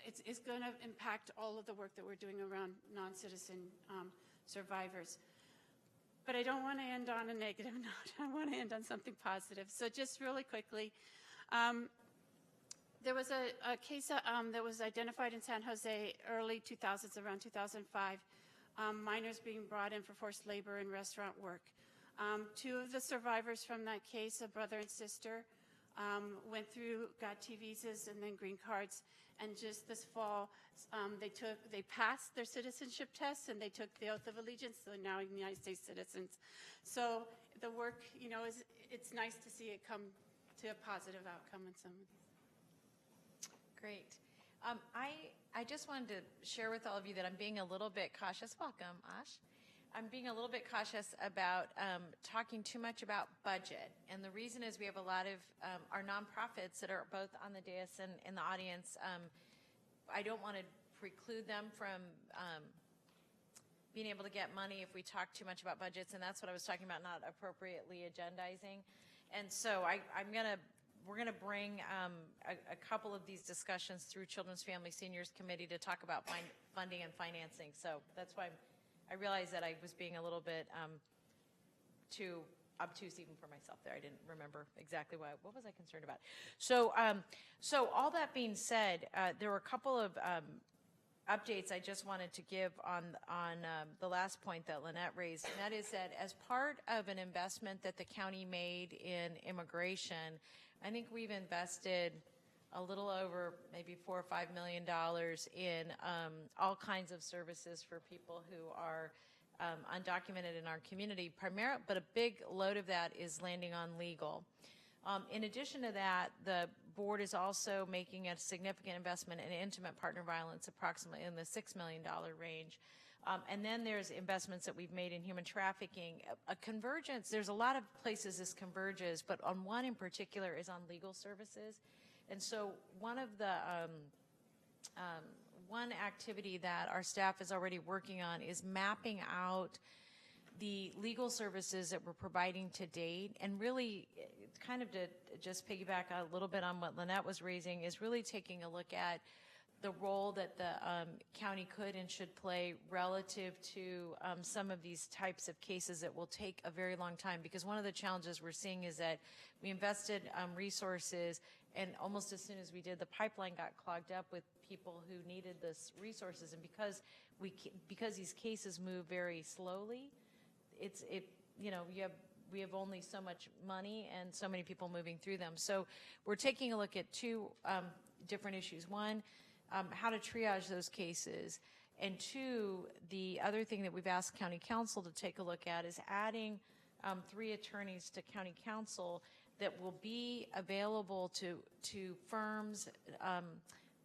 it's going to impact all of the work that we're doing around non-citizen survivors. But I don't want to end on a negative note. I want to end on something positive. So just really quickly, there was a case that was identified in San Jose early 2000s, around 2005, minors being brought in for forced labor and restaurant work. Two of the survivors from that case, a brother and sister, went through, got T visas and then green cards. And just this fall, they passed their citizenship tests and they took the oath of allegiance. So now United States citizens. So the work, it's nice to see it come to a positive outcome in some of these. Great. I just wanted to share with all of you that I'm being a little bit cautious. Welcome, Ash. I'm being a little bit cautious about talking too much about budget. And the reason is we have a lot of our nonprofits that are both on the dais and in the audience. I don't want to preclude them from being able to get money if we talk too much about budgets. And that's what I was talking about, not appropriately agendizing. And so we're going to bring a couple of these discussions through Children's Family Seniors Committee to talk about funding and financing. So that's why I realized that I was being a little bit too obtuse even for myself there. I didn't remember exactly what was I concerned about. So all that being said, there were a couple of updates I just wanted to give on the last point that Lynette raised, and that is that as part of an investment that the county made in immigration, I think we've invested a little over maybe $4 or $5 million in all kinds of services for people who are undocumented in our community, but a big load of that is landing on legal. In addition to that, the board is also making a significant investment in intimate partner violence, approximately in the $6 million range. And then there's investments that we've made in human trafficking. A convergence, there's a lot of places this converges, but on one in particular is on legal services. And so one of the one activity that our staff is already working on is mapping out the legal services that we're providing to date, and really kind of to just piggyback a little bit on what Lynette was raising is really taking a look at the role that the county could and should play relative to some of these types of cases that will take a very long time, because one of the challenges we're seeing is that we invested resources, and almost as soon as we did, the pipeline got clogged up with people who needed this resources, and because these cases move very slowly, we have only so much money and so many people moving through them. So we're taking a look at two different issues. One, how to triage those cases. And two, the other thing that we've asked county council to take a look at is adding 3 attorneys to county council that will be available to firms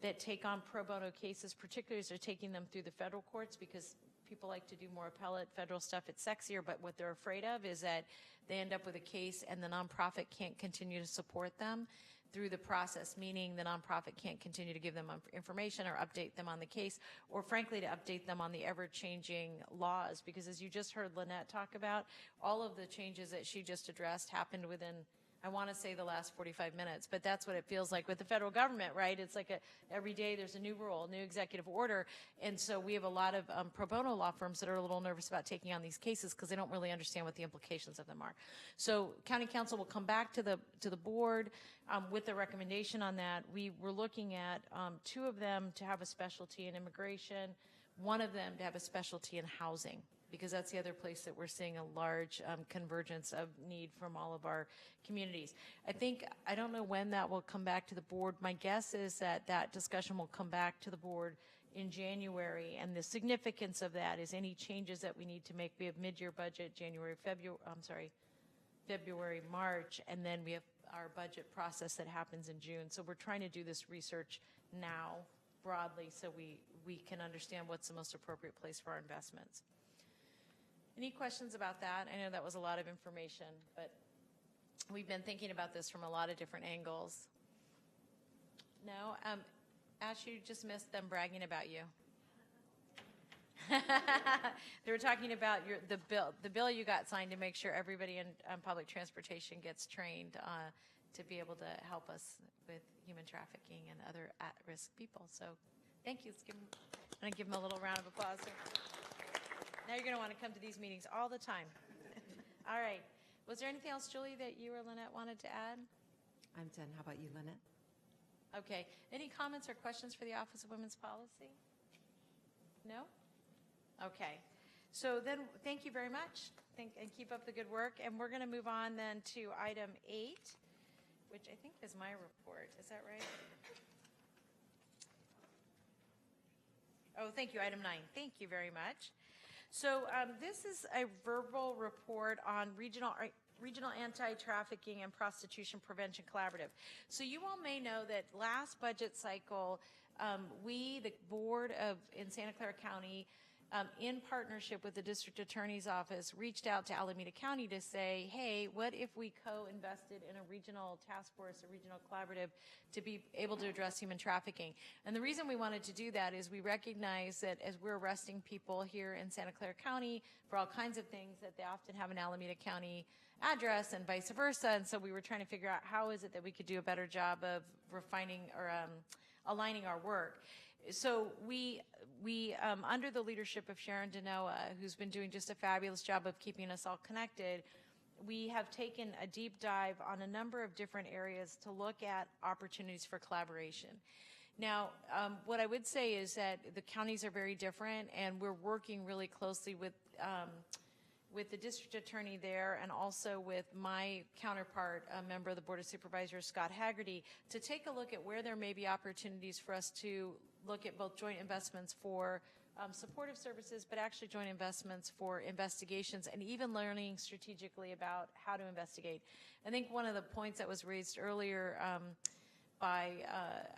that take on pro bono cases, particularly as they're taking them through the federal courts, because people like to do more appellate federal stuff. It's sexier, but what they're afraid of is that they end up with a case and the nonprofit can't continue to support them through the process, meaning the nonprofit can't continue to give them information or update them on the case, or frankly to update them on the ever-changing laws. Because as you just heard Lynette talk about, all of the changes that she just addressed happened within, I want to say, the last 45 minutes, but that's what it feels like with the federal government, right? It's like every day there's a new rule, new executive order, and so we have a lot of pro bono law firms that are a little nervous about taking on these cases because they don't really understand what the implications of them are. So county council will come back to the board with a recommendation on that. We were looking at 2 of them to have a specialty in immigration, 1 of them to have a specialty in housing, because that's the other place that we're seeing a large convergence of need from all of our communities. I don't know when that will come back to the board. My guess is that discussion will come back to the board in January, and the significance of that is any changes that we need to make. We have mid-year budget, February, March, and then we have our budget process that happens in June. So we're trying to do this research now broadly so we can understand what's the most appropriate place for our investments. Any questions about that? I know that was a lot of information, but we've been thinking about this from a lot of different angles. No? Ash, you just missed them bragging about you. They were talking about the bill you got signed to make sure everybody in public transportation gets trained to be able to help us with human trafficking and other at-risk people. So thank you. I'm going to give them a little round of applause here. Now you're going to want to come to these meetings all the time. All right. Was there anything else, Julie, that you or Lynette wanted to add? I'm done. How about you, Lynette? Okay. Any comments or questions for the Office of Women's Policy? No? Okay. So then, thank you very much, and keep up the good work. And we're going to move on then to item 8, which I think is my report. Is that right? Oh, thank you. Item 9. Thank you very much. So this is a verbal report on regional anti-trafficking and prostitution prevention collaborative. So you all may know that last budget cycle, we, the board in Santa Clara County, in partnership with the district attorney's office, reached out to Alameda County to say, hey, what if we co-invested in a regional task force, a regional collaborative, to be able to address human trafficking? And the reason we wanted to do that is we recognize that as we're arresting people here in Santa Clara County for all kinds of things, that they often have an Alameda County address and vice versa. And so we were trying to figure out how is it that we could do a better job of refining or aligning our work. So we under the leadership of Sharon Denoa, who's been doing just a fabulous job of keeping us all connected, we have taken a deep dive on a number of different areas to look at opportunities for collaboration. Now, what I would say is that the counties are very different, and we're working really closely with the district attorney there and also with my counterpart, a member of the Board of Supervisors, Scott Haggerty, to take a look at where there may be opportunities for us to look at both joint investments for supportive services, but actually joint investments for investigations and even learning strategically about how to investigate. I think one of the points that was raised earlier by,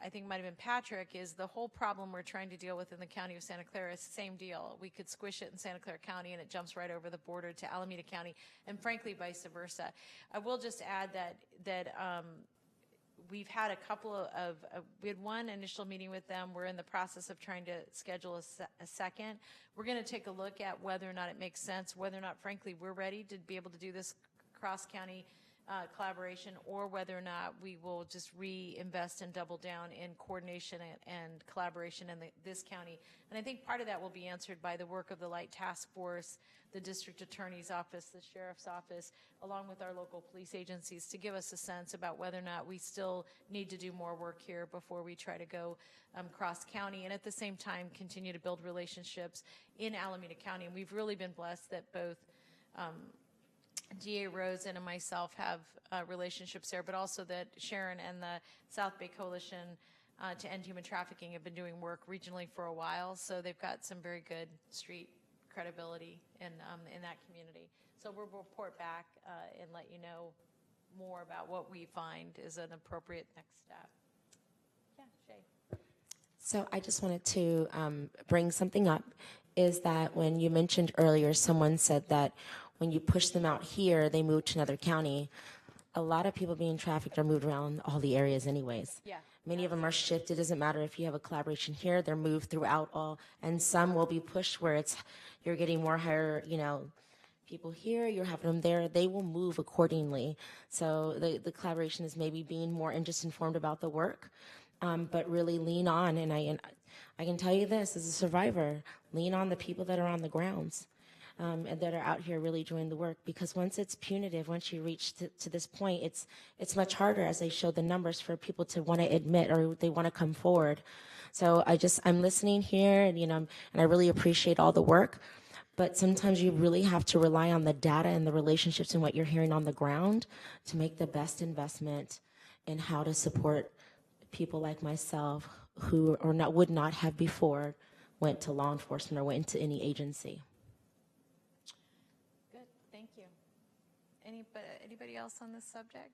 I think it might have been Patrick, is the whole problem we're trying to deal with in the county of Santa Clara is the same deal. We could squish it in Santa Clara County and it jumps right over the border to Alameda County, and frankly, vice versa. I will just add that we've had a couple of we had one initial meeting with them. We're in the process of trying to schedule a second. We're going to take a look at whether or not it makes sense, whether or not, frankly, we're ready to be able to do this cross-county collaboration, or whether or not we will just reinvest and double down in coordination and collaboration in this county. And I think part of that will be answered by the work of the Light Task Force, the District Attorney's Office, the Sheriff's Office, along with our local police agencies, to give us a sense about whether or not we still need to do more work here before we try to go cross-county, and at the same time continue to build relationships in Alameda County. And we've really been blessed that both DA Rosen and myself have relationships there, but also that Sharon and the South Bay Coalition to End Human Trafficking have been doing work regionally for a while, so they've got some very good street credibility in that community. So we'll report back and let you know more about what we find is an appropriate next step. Yeah, Shay. So I just wanted to bring something up, is that when you mentioned earlier, someone said that when you push them out here, they move to another county. A lot of people being trafficked are moved around all the areas anyways. Yeah. Many of them are shifted. It doesn't matter if you have a collaboration here, they're moved throughout all, and some will be pushed where you're getting more higher, people here, you're having them there, they will move accordingly. So the collaboration is maybe being more just informed about the work, but really lean on, and I can tell you this as a survivor, lean on the people that are on the grounds. And that are out here really doing the work, because once it's punitive, once you reach to this point, it's much harder, as they showed the numbers, for people to want to admit or they want to come forward. So I'm listening here, and I really appreciate all the work, but sometimes you really have to rely on the data and the relationships and what you're hearing on the ground to make the best investment in how to support people like myself who would not have before went to law enforcement or went into any agency. Anybody else on this subject?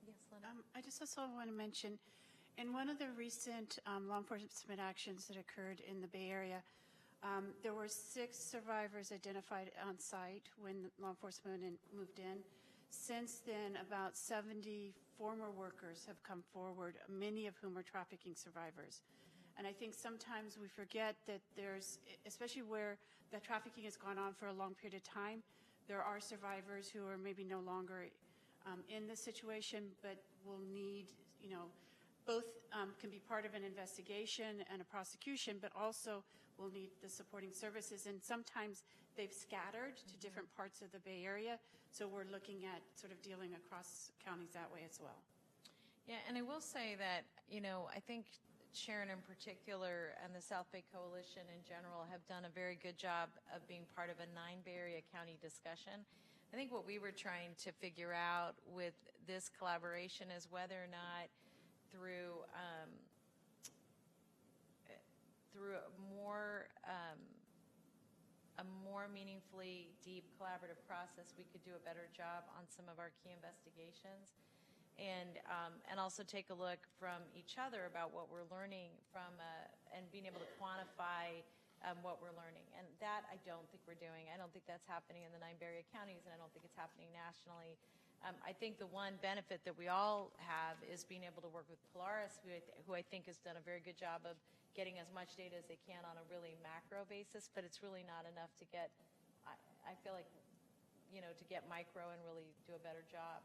Yes, Linda. I just also want to mention, in one of the recent law enforcement actions that occurred in the Bay Area, there were 6 survivors identified on site when law enforcement moved in. Since then, about 70 former workers have come forward, many of whom are trafficking survivors. And I think sometimes we forget that especially where the trafficking has gone on for a long period of time, there are survivors who are maybe no longer in this situation, but will need, both can be part of an investigation and a prosecution, but also will need the supporting services. And sometimes they've scattered to different parts of the Bay Area, so we're looking at sort of dealing across counties that way as well. Yeah, and I will say that, I think Sharon in particular and the South Bay Coalition in general have done a very good job of being part of a 9 Bay Area county discussion. I think what we were trying to figure out with this collaboration is whether or not through a more meaningfully deep collaborative process, we could do a better job on some of our key investigations, and also take a look from each other about what we're learning from and being able to quantify what we're learning. And that I don't think we're doing. I don't think that's happening in the 9 Barrier counties, and I don't think it's happening nationally. I think the one benefit that we all have is being able to work with Polaris, who I think has done a very good job of getting as much data as they can on a really macro basis, but it's really not enough to get, I feel like, to get micro and really do a better job.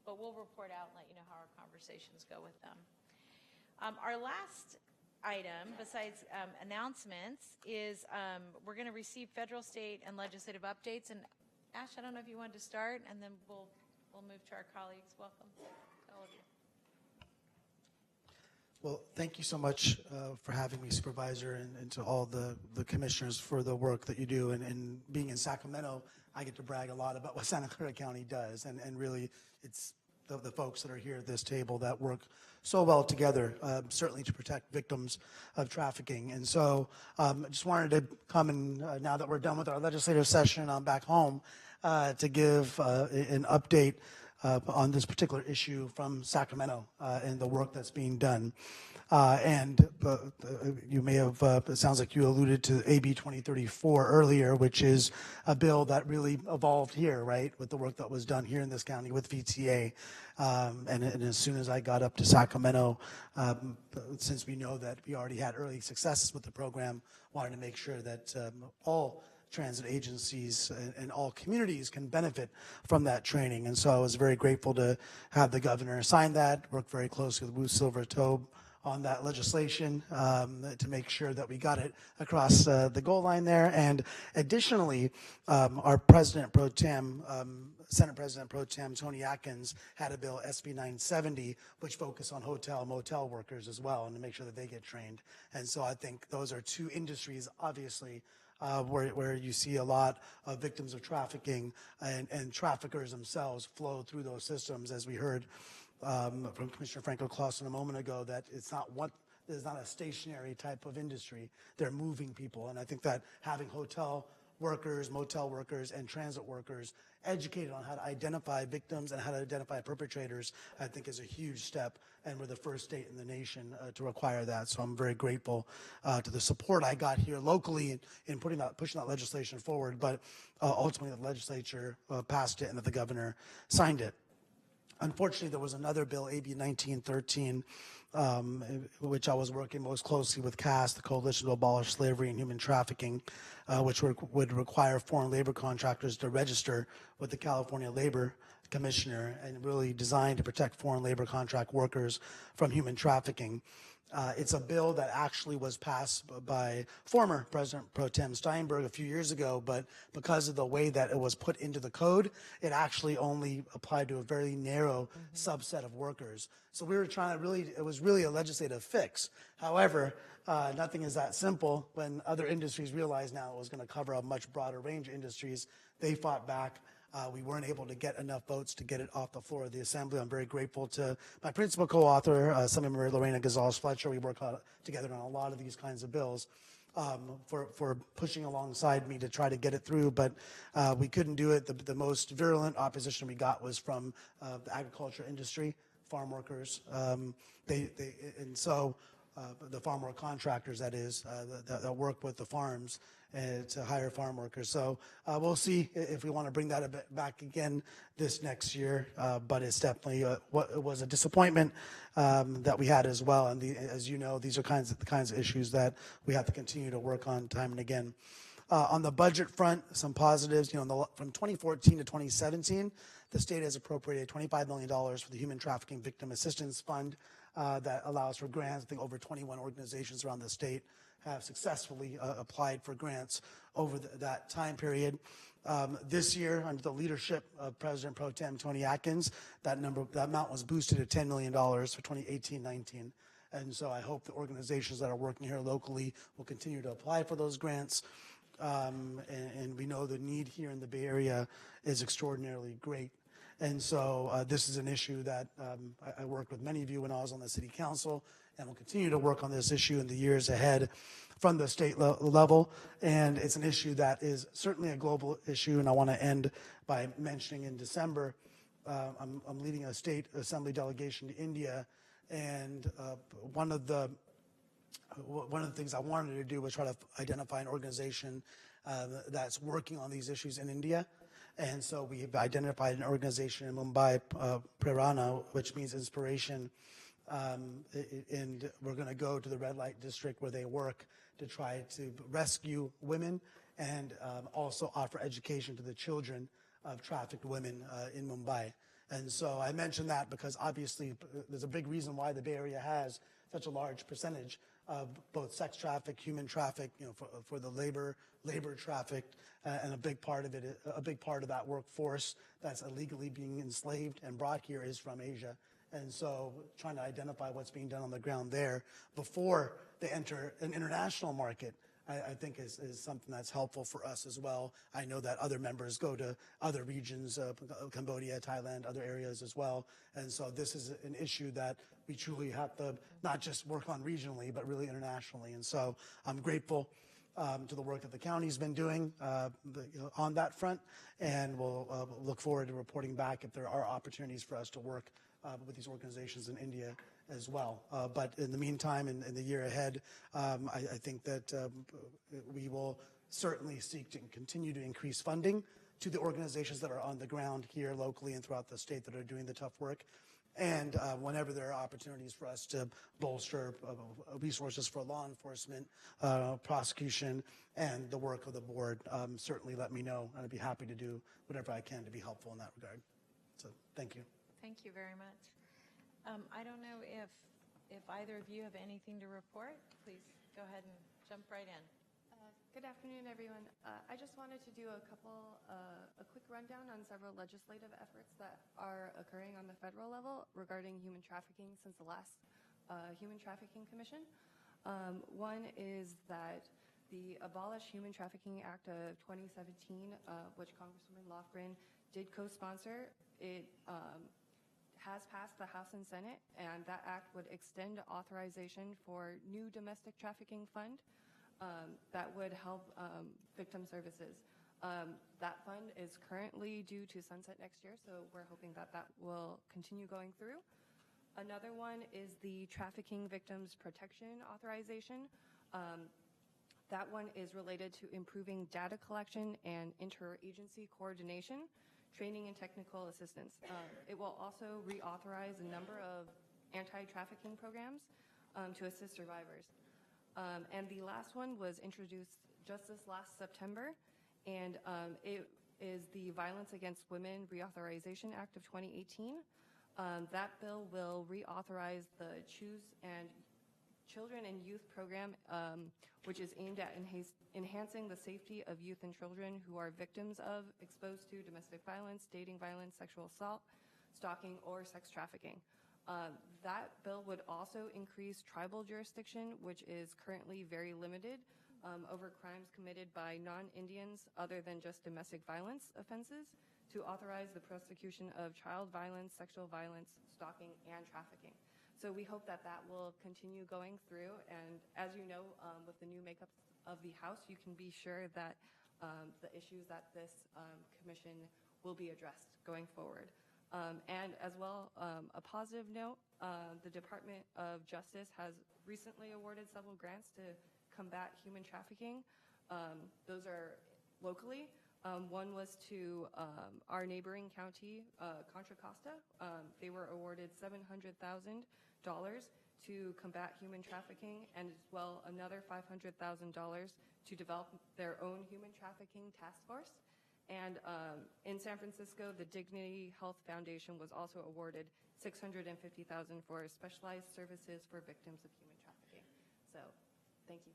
But we'll report out and let you know how our conversations go with them. Our last item, besides announcements, is we're going to receive federal, state, and legislative updates. And Ash, I don't know if you wanted to start, and then we'll move to our colleagues. Welcome, all of you. Well, thank you so much for having me, Supervisor, and to all the commissioners for the work that you do. And being in Sacramento, I get to brag a lot about what Santa Clara County does. And really, it's the folks that are here at this table that work so well together, certainly to protect victims of trafficking. And so I just wanted to come and now that we're done with our legislative session, I'm back home to give an update on this particular issue from Sacramento and the work that's being done. You may have, it sounds like you alluded to AB 2034 earlier, which is a bill that really evolved here, right, with the work that was done here in this county with VTA. And as soon as I got up to Sacramento, since we know that we already had early successes with the program, wanted to make sure that all transit agencies and all communities can benefit from that training. And so I was very grateful to have the governor sign that, work very closely with Ruth Silver Tobe on that legislation to make sure that we got it across the goal line there. And additionally, our President Pro Tem, Senate President Pro Tem Tony Atkins had a bill, SB 970, which focused on hotel, motel workers as well, and to make sure that they get trained. And so I think those are two industries, obviously, where you see a lot of victims of trafficking and traffickers themselves flow through those systems, as we heard from Commissioner Franco Clausen a moment ago, that it's not a stationary type of industry. They're moving people. And I think that having hotel workers, motel workers, and transit workers educated on how to identify victims and how to identify perpetrators, I think is a huge step. And we're the first state in the nation to require that. So I'm very grateful to the support I got here locally in pushing that legislation forward. But ultimately, the legislature passed it and that the governor signed it. Unfortunately, there was another bill, AB 1913, which I was working most closely with CAS, the Coalition to Abolish Slavery and Human Trafficking, which would require foreign labor contractors to register with the California Labor Commissioner, and really designed to protect foreign labor contract workers from human trafficking. It's a bill that actually was passed by former President Pro Tem Steinberg a few years ago, but because of the way that it was put into the code, it actually only applied to a very narrow subset of workers. So we were trying to it was really a legislative fix. However, nothing is that simple. When other industries realized now it was going to cover a much broader range of industries, they fought back. We weren't able to get enough votes to get it off the floor of the Assembly. I'm very grateful to my principal co-author, Assemblyman Lorena Gonzalez-Fletcher. We work together on a lot of these kinds of bills for pushing alongside me to try to get it through, but we couldn't do it. The most virulent opposition we got was from the agriculture industry, farm workers. And so the farm work contractors, that is, that work with the farms to hire farm workers. So we'll see if we want to bring that a bit back again this next year, but it's definitely it was a disappointment that we had as well. And as you know, these are the kinds of issues that we have to continue to work on time and again. On the budget front, some positives. From 2014 to 2017, the state has appropriated $25 million for the Human Trafficking Victim Assistance Fund that allows for grants. I think over 21 organizations around the state have successfully applied for grants over that time period. This year, under the leadership of President Pro Tem Tony Atkins, that amount was boosted to $10 million for 2018-19. And so I hope the organizations that are working here locally will continue to apply for those grants. and we know the need here in the Bay Area is extraordinarily great. And so this is an issue that I worked with many of you when I was on the city council, and will continue to work on this issue in the years ahead from the state level. And it's an issue that is certainly a global issue. And I want to end by mentioning in December, I'm leading a state assembly delegation to India, and one of the things I wanted to do was try to identify an organization that's working on these issues in India. And so we have identified an organization in Mumbai, Prerana, which means inspiration. And we're going to go to the red light district where they work to try to rescue women and also offer education to the children of trafficked women in Mumbai. And so I mentioned that because obviously there's a big reason why the Bay Area has such a large percentage of both sex traffic, human traffic, for the labor trafficked, and a big part of that workforce that's illegally being enslaved and brought here is from Asia. And so trying to identify what's being done on the ground there before they enter an international market, I think is something that's helpful for us as well. I know that other members go to other regions, Cambodia, Thailand, other areas as well. And so this is an issue that we truly have to not just work on regionally, but really internationally. And so I'm grateful to the work that the county's been doing on that front, and we'll look forward to reporting back if there are opportunities for us to work with these organizations in India as well. But in the meantime, in the year ahead, I think that we will certainly seek to continue to increase funding to the organizations that are on the ground here locally and throughout the state that are doing the tough work. And whenever there are opportunities for us to bolster resources for law enforcement, prosecution, and the work of the board, certainly let me know, and I'd be happy to do whatever I can to be helpful in that regard. So thank you. Thank you very much. I don't know if either of you have anything to report. Please go ahead and jump right in. Good afternoon, everyone. I just wanted to do a quick rundown on several legislative efforts that are occurring on the federal level regarding human trafficking since the last Human Trafficking Commission. One is that the Abolish Human Trafficking Act of 2017, which Congresswoman Lofgren did co-sponsor, it has passed the House and Senate, and that act would extend authorization for new domestic trafficking fund that would help victim services. That fund is currently due to sunset next year, so we're hoping that that will continue going through. Another one is the Trafficking Victims Protection Authorization. That one is related to improving data collection and interagency coordination, training and technical assistance. It will also reauthorize a number of anti-trafficking programs to assist survivors. And the last one was introduced just this last September, and it is the Violence Against Women Reauthorization Act of 2018. That bill will reauthorize the Choose and Children and Youth program, which is aimed at enhancing the safety of youth and children who are victims of, exposed to domestic violence, dating violence, sexual assault, stalking, or sex trafficking. That bill would also increase tribal jurisdiction, which is currently very limited, over crimes committed by non-Indians other than just domestic violence offenses, to authorize the prosecution of child violence, sexual violence, stalking, and trafficking. So we hope that that will continue going through, and as you know, with the new makeup of the House, you can be sure that the issues that this commission will be addressed going forward. And as well, a positive note, the Department of Justice has recently awarded several grants to combat human trafficking. Those are locally. One was to our neighboring county, Contra Costa. They were awarded $700,000 to combat human trafficking, and as well another $500,000 to develop their own human trafficking task force. And in San Francisco, the Dignity Health Foundation was also awarded $650,000 for specialized services for victims of human trafficking. So, thank you.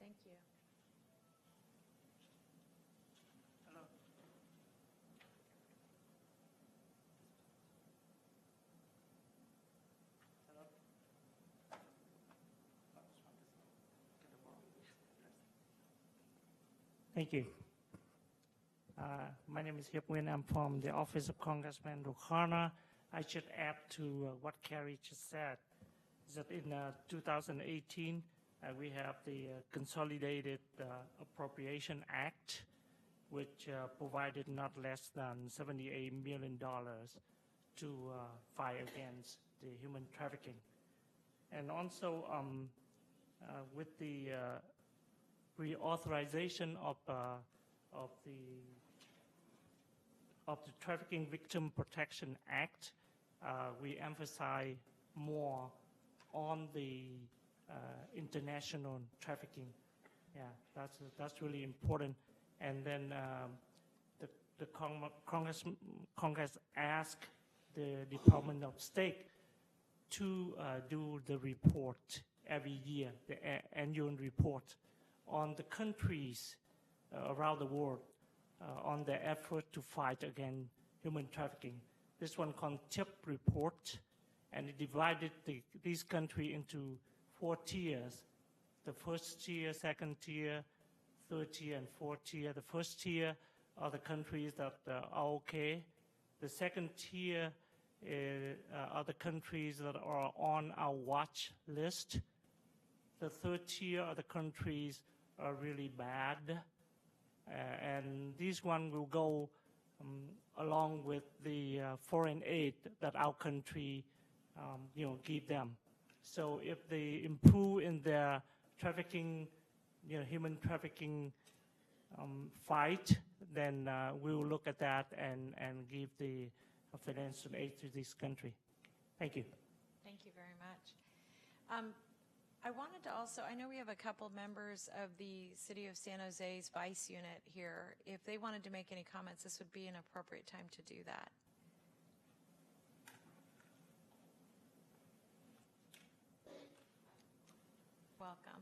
Thank you. Thank you. My name is Hiep Nguyen. I'm from the Office of Congressman Rouhana. I should add to what Carrie just said, is that in 2018, we have the Consolidated Appropriation Act, which provided not less than $78 million to fight against the human trafficking. And also with the reauthorization of the Trafficking Victim Protection Act, we emphasize more on the international trafficking. Yeah, that's really important. And then the Congress asked the Department of State to do the report every year, the annual report on the countries around the world on their effort to fight against human trafficking. This one called TIP report, and it divided these countries into 4 tiers. The first tier, second tier, third tier, and fourth tier. The first tier are the countries that are okay. The second tier are the countries that are on our watch list. The third tier are the countries are really bad. And this one will go along with the foreign aid that our country give them. So if they improve in their trafficking, human trafficking fight, then we will look at that and give the financial aid to this country. Thank you. Thank you very much. I wanted to also, I know we have a couple members of the City of San Jose's Vice Unit here. If they wanted to make any comments, this would be an appropriate time to do that. Welcome.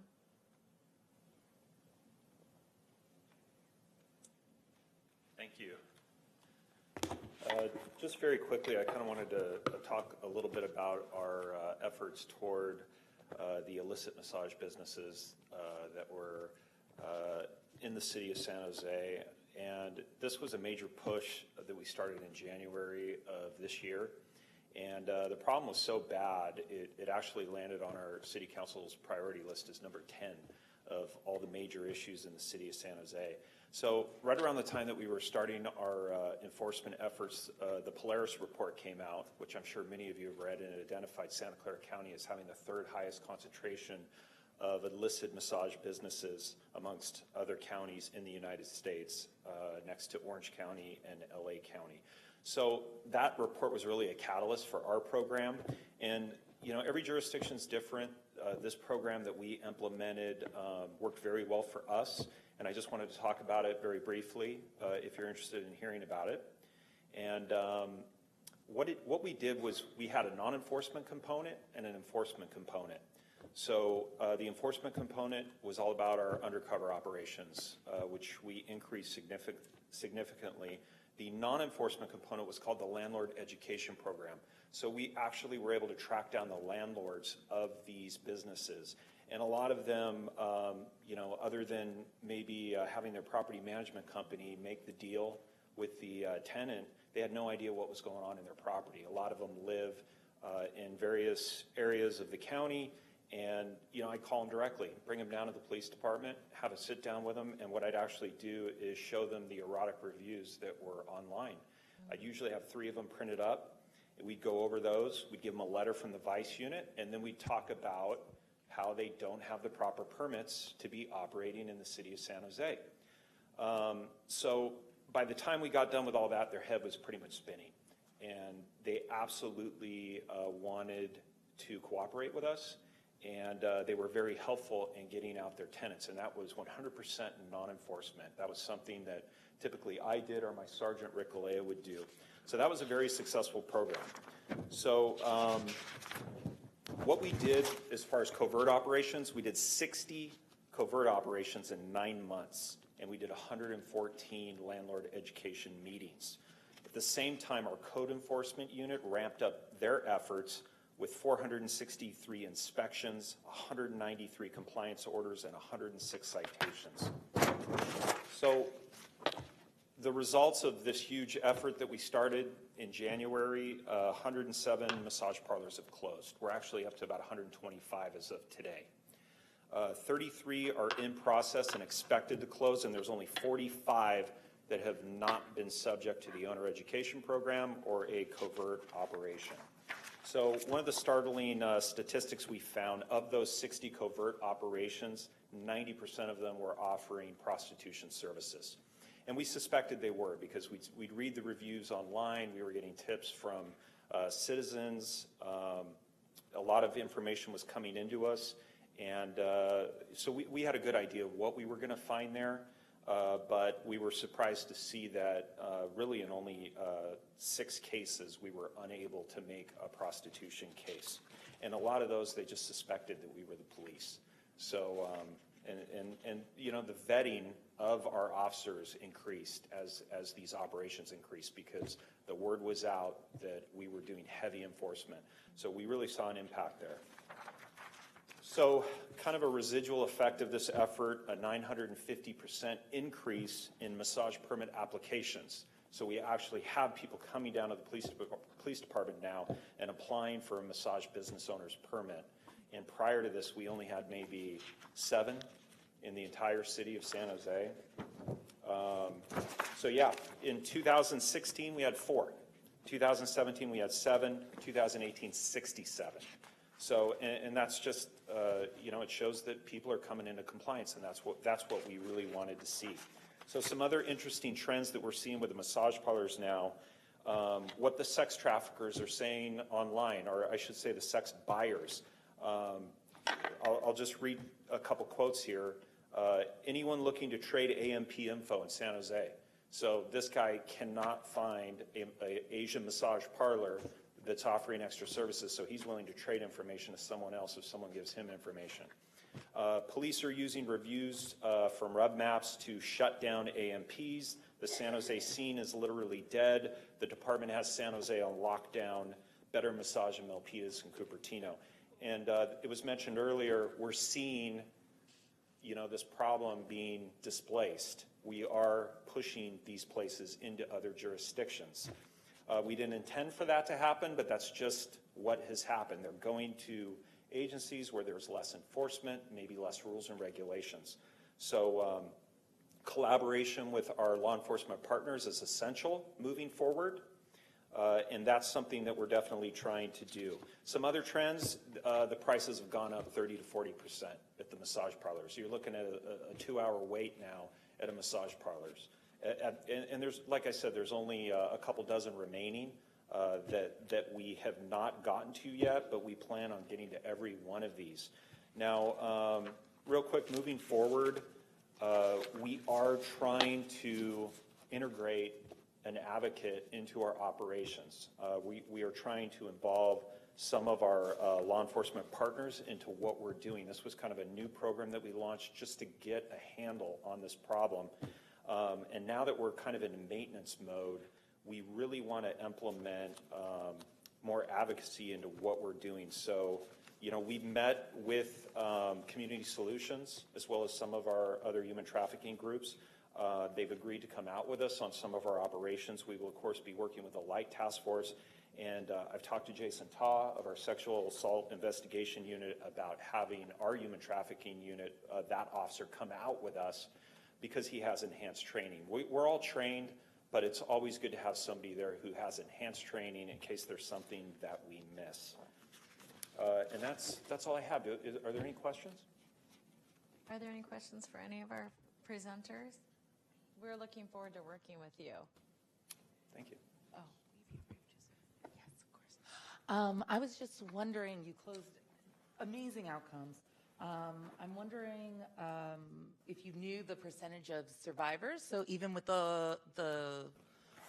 Thank you. Just very quickly, I kind of wanted to talk a little bit about our efforts toward the illicit massage businesses that were in the city of San Jose. And this was a major push that we started in January of this year. And the problem was so bad, it actually landed on our city council's priority list as number 10 of all the major issues in the city of San Jose. So right around the time that we were starting our enforcement efforts, the Polaris report came out, which I'm sure many of you have read, and it identified Santa Clara County as having the 3rd highest concentration of illicit massage businesses amongst other counties in the United States, next to Orange County and LA County. So that report was really a catalyst for our program. And every jurisdiction's different. This program that we implemented worked very well for us. And I just wanted to talk about it very briefly, if you're interested in hearing about it. And what we did was we had a non-enforcement component and an enforcement component. So the enforcement component was all about our undercover operations, which we increased significantly. The non-enforcement component was called the Landlord Education Program. So we actually were able to track down the landlords of these businesses. And a lot of them, other than maybe having their property management company make the deal with the tenant, they had no idea what was going on in their property. A lot of them live in various areas of the county, and I'd call them directly, bring them down to the police department, have a sit down with them, and what I'd actually do is show them the erotic reviews that were online. I'd usually have 3 of them printed up. We'd go over those. We'd give them a letter from the Vice Unit, and then we'd talk about how they don't have the proper permits to be operating in the city of San Jose. So by the time we got done with all that, their head was pretty much spinning. And they absolutely wanted to cooperate with us. And they were very helpful in getting out their tenants. And that was 100% non-enforcement. That was something that typically I did or my Sergeant Rick Galea would do. So that was a very successful program. So what we did as far as covert operations, we did 60 covert operations in 9 months, and we did 114 landlord education meetings. At the same time, our code enforcement unit ramped up their efforts with 463 inspections, 193 compliance orders, and 106 citations. So the results of this huge effort that we started in January, 107 massage parlors have closed. We're actually up to about 125 as of today. 33 are in process and expected to close, and there's only 45 that have not been subject to the owner education program or a covert operation. So one of the startling statistics we found, of those 60 covert operations, 90% of them were offering prostitution services. And we suspected they were because we'd read the reviews online, we were getting tips from citizens, a lot of information was coming into us, and so we had a good idea of what we were going to find there, but we were surprised to see that really in only 6 cases we were unable to make a prostitution case. And a lot of those, they just suspected that we were the police. So, and you know, the vetting of our officers increased as these operations increased because the word was out that we were doing heavy enforcement. So we really saw an impact there. So kind of a residual effect of this effort, a 950% increase in massage permit applications. So we actually have people coming down to the police department now and applying for a massage business owner's permit. And prior to this, we only had maybe 7 in the entire city of San Jose. So yeah, in 2016, we had 4. 2017, we had 7. 2018, 67. So, and that's just, you know, it shows that people are coming into compliance, and that's what we really wanted to see. So some other interesting trends that we're seeing with the massage parlors now, what the sex traffickers are saying online, or I should say the sex buyers. I'll just read a couple quotes here. Anyone looking to trade AMP info in San Jose. So this guy cannot find an Asian massage parlor that's offering extra services, so he's willing to trade information to someone else if someone gives him information. Police are using reviews from Rub Maps to shut down AMPs. The San Jose scene is literally dead. The department has San Jose on lockdown. Better Massage in Milpitas and Cupertino. And it was mentioned earlier, we're seeing, you know, this problem being displaced. We are pushing these places into other jurisdictions. We didn't intend for that to happen, but that's just what has happened. They're going to agencies where there's less enforcement, maybe less rules and regulations. So collaboration with our law enforcement partners is essential moving forward, and that's something that we're definitely trying to do. Some other trends, the prices have gone up 30 to 40% at the massage parlors. You're looking at a 2-hour wait now at a massage parlors. And there's, like I said, there's only a couple dozen remaining that we have not gotten to yet, but we plan on getting to every one of these. Now, real quick, moving forward, we are trying to integrate an advocate into our operations. We are trying to involve some of our law enforcement partners into what we're doing. This was kind of a new program that we launched just to get a handle on this problem. And now that we're kind of in maintenance mode, we really want to implement more advocacy into what we're doing. So, you know, we've met with Community Solutions as well as some of our other human trafficking groups. They've agreed to come out with us on some of our operations. We will, of course, be working with the Light Task Force. And I've talked to Jason Taw of our Sexual Assault Investigation Unit about having our human trafficking unit, that officer, come out with us because he has enhanced training. We're all trained, but it's always good to have somebody there who has enhanced training in case there's something that we miss. And that's all I have. Are there any questions? Are there any questions for any of our presenters? We're looking forward to working with you. Thank you. Oh. Yes, of course. I was just wondering, you closed amazing outcomes. I'm wondering if you knew the percentage of survivors. So even with the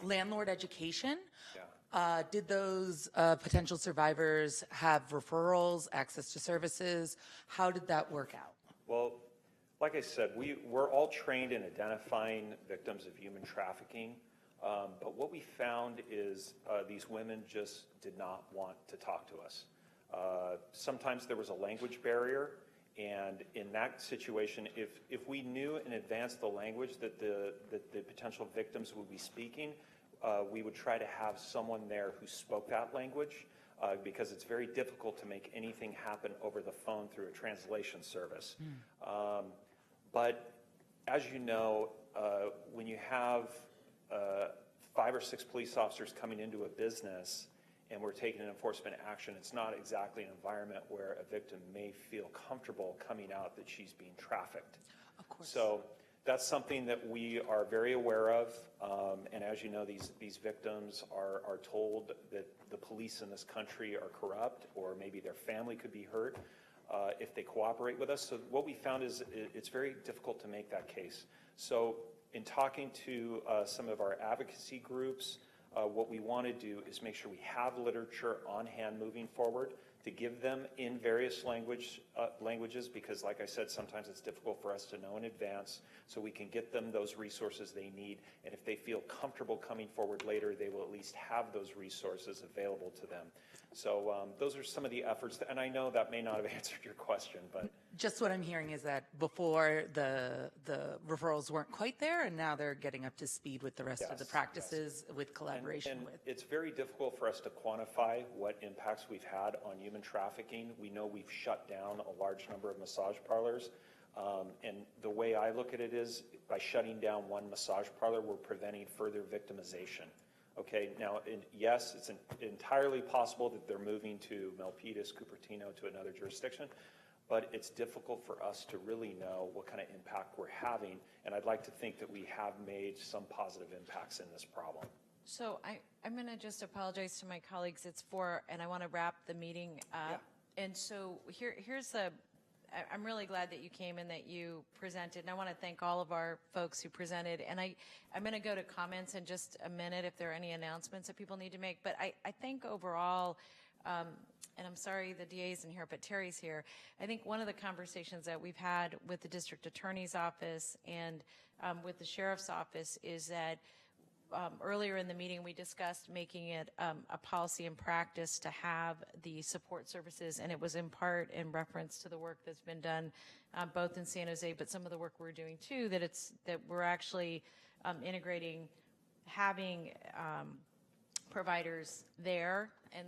landlord education, did those potential survivors have referrals, access to services? How did that work out? Well, like I said, we're all trained in identifying victims of human trafficking. But what we found is these women just did not want to talk to us. Sometimes there was a language barrier, And in that situation, if we knew in advance the language that the potential victims would be speaking, we would try to have someone there who spoke that language, because it's very difficult to make anything happen over the phone through a translation service. But as you know, when you have 5 or 6 police officers coming into a business and we're taking an enforcement action, it's not exactly an environment where a victim may feel comfortable coming out that she's being trafficked. Of course. So that's something that we are very aware of. And as you know, these victims are told that the police in this country are corrupt, or maybe their family could be hurt if they cooperate with us. So what we found is it's very difficult to make that case. So in talking to some of our advocacy groups, what we want to do is make sure we have literature on hand moving forward to give them in various languages, because like I said, sometimes it's difficult for us to know in advance, so we can get them those resources they need. And if they feel comfortable coming forward later, they will at least have those resources available to them. So those are some of the efforts, and I know that may not have answered your question, but just what I'm hearing is that before the referrals weren't quite there, and now they're getting up to speed with the rest of the practices with collaboration and with. It's very difficult for us to quantify what impacts we've had on human trafficking. We know we've shut down a large number of massage parlors, and the way I look at it is by shutting down one massage parlor, we're preventing further victimization. Okay, now, yes, it's entirely possible that they're moving to Milpitas, Cupertino, to another jurisdiction, but it's difficult for us to really know what kind of impact we're having, and I'd like to think that we have made some positive impacts in this problem. So I'm going to just apologize to my colleagues. It's 4, and I want to wrap the meeting up. Yeah. And so here's I'm really glad that you came and that you presented, and I want to thank all of our folks who presented. And I'm going to go to comments in just a minute if there are any announcements that people need to make. But I think overall, and I'm sorry the DA isn't here, but Terry's here. I think one of the conversations that we've had with the district attorney's office and with the sheriff's office is that earlier in the meeting we discussed making it a policy and practice to have the support services, and it was in part in reference to the work that's been done both in San Jose, but some of the work we're doing too, that we're actually integrating having providers there and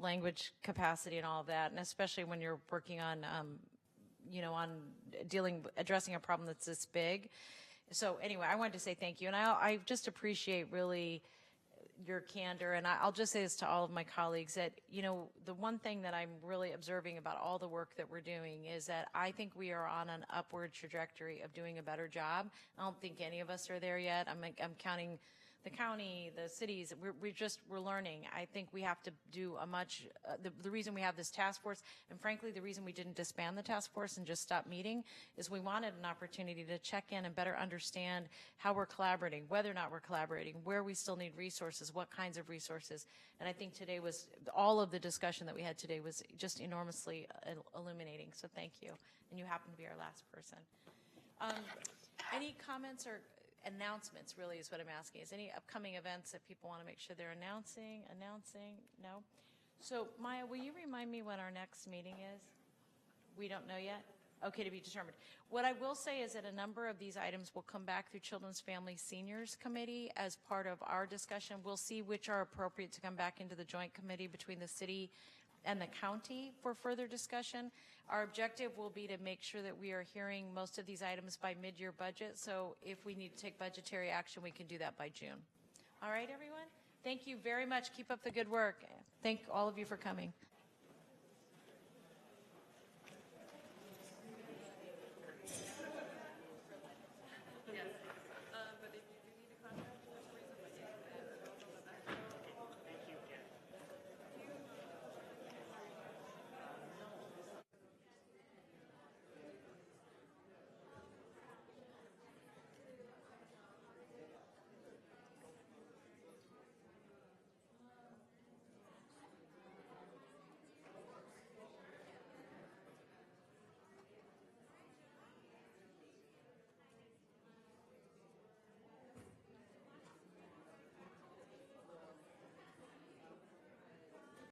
language capacity and all of that, and especially when you're working on addressing a problem that's this big. So anyway, I wanted to say thank you, and I just appreciate really your candor, and I'll just say this to all of my colleagues that, the one thing that I'm really observing about all the work that we're doing is that I think we are on an upward trajectory of doing a better job. I don't think any of us are there yet. I'm counting the county, the cities, we're learning. I think we have to do the reason we have this task force, and frankly, the reason we didn't disband the task force and just stop meeting, is we wanted an opportunity to check in and better understand how we're collaborating, whether or not we're collaborating, where we still need resources, what kinds of resources. And I think all of the discussion that we had today was just enormously illuminating, so thank you. And you happen to be our last person. Any comments or announcements, really, is what I'm asking. Is any upcoming events that people want to make sure they're announcing? No? So, Maya, will you remind me when our next meeting is? We don't know yet? Okay, to be determined. What I will say is that a number of these items will come back through Children's Family Seniors Committee as part of our discussion. We'll see which are appropriate to come back into the joint committee between the city and the county for further discussion. Our objective will be to make sure that we are hearing most of these items by mid-year budget, so if we need to take budgetary action, we can do that by June. All right, everyone? Thank you very much. Keep up the good work. Thank all of you for coming.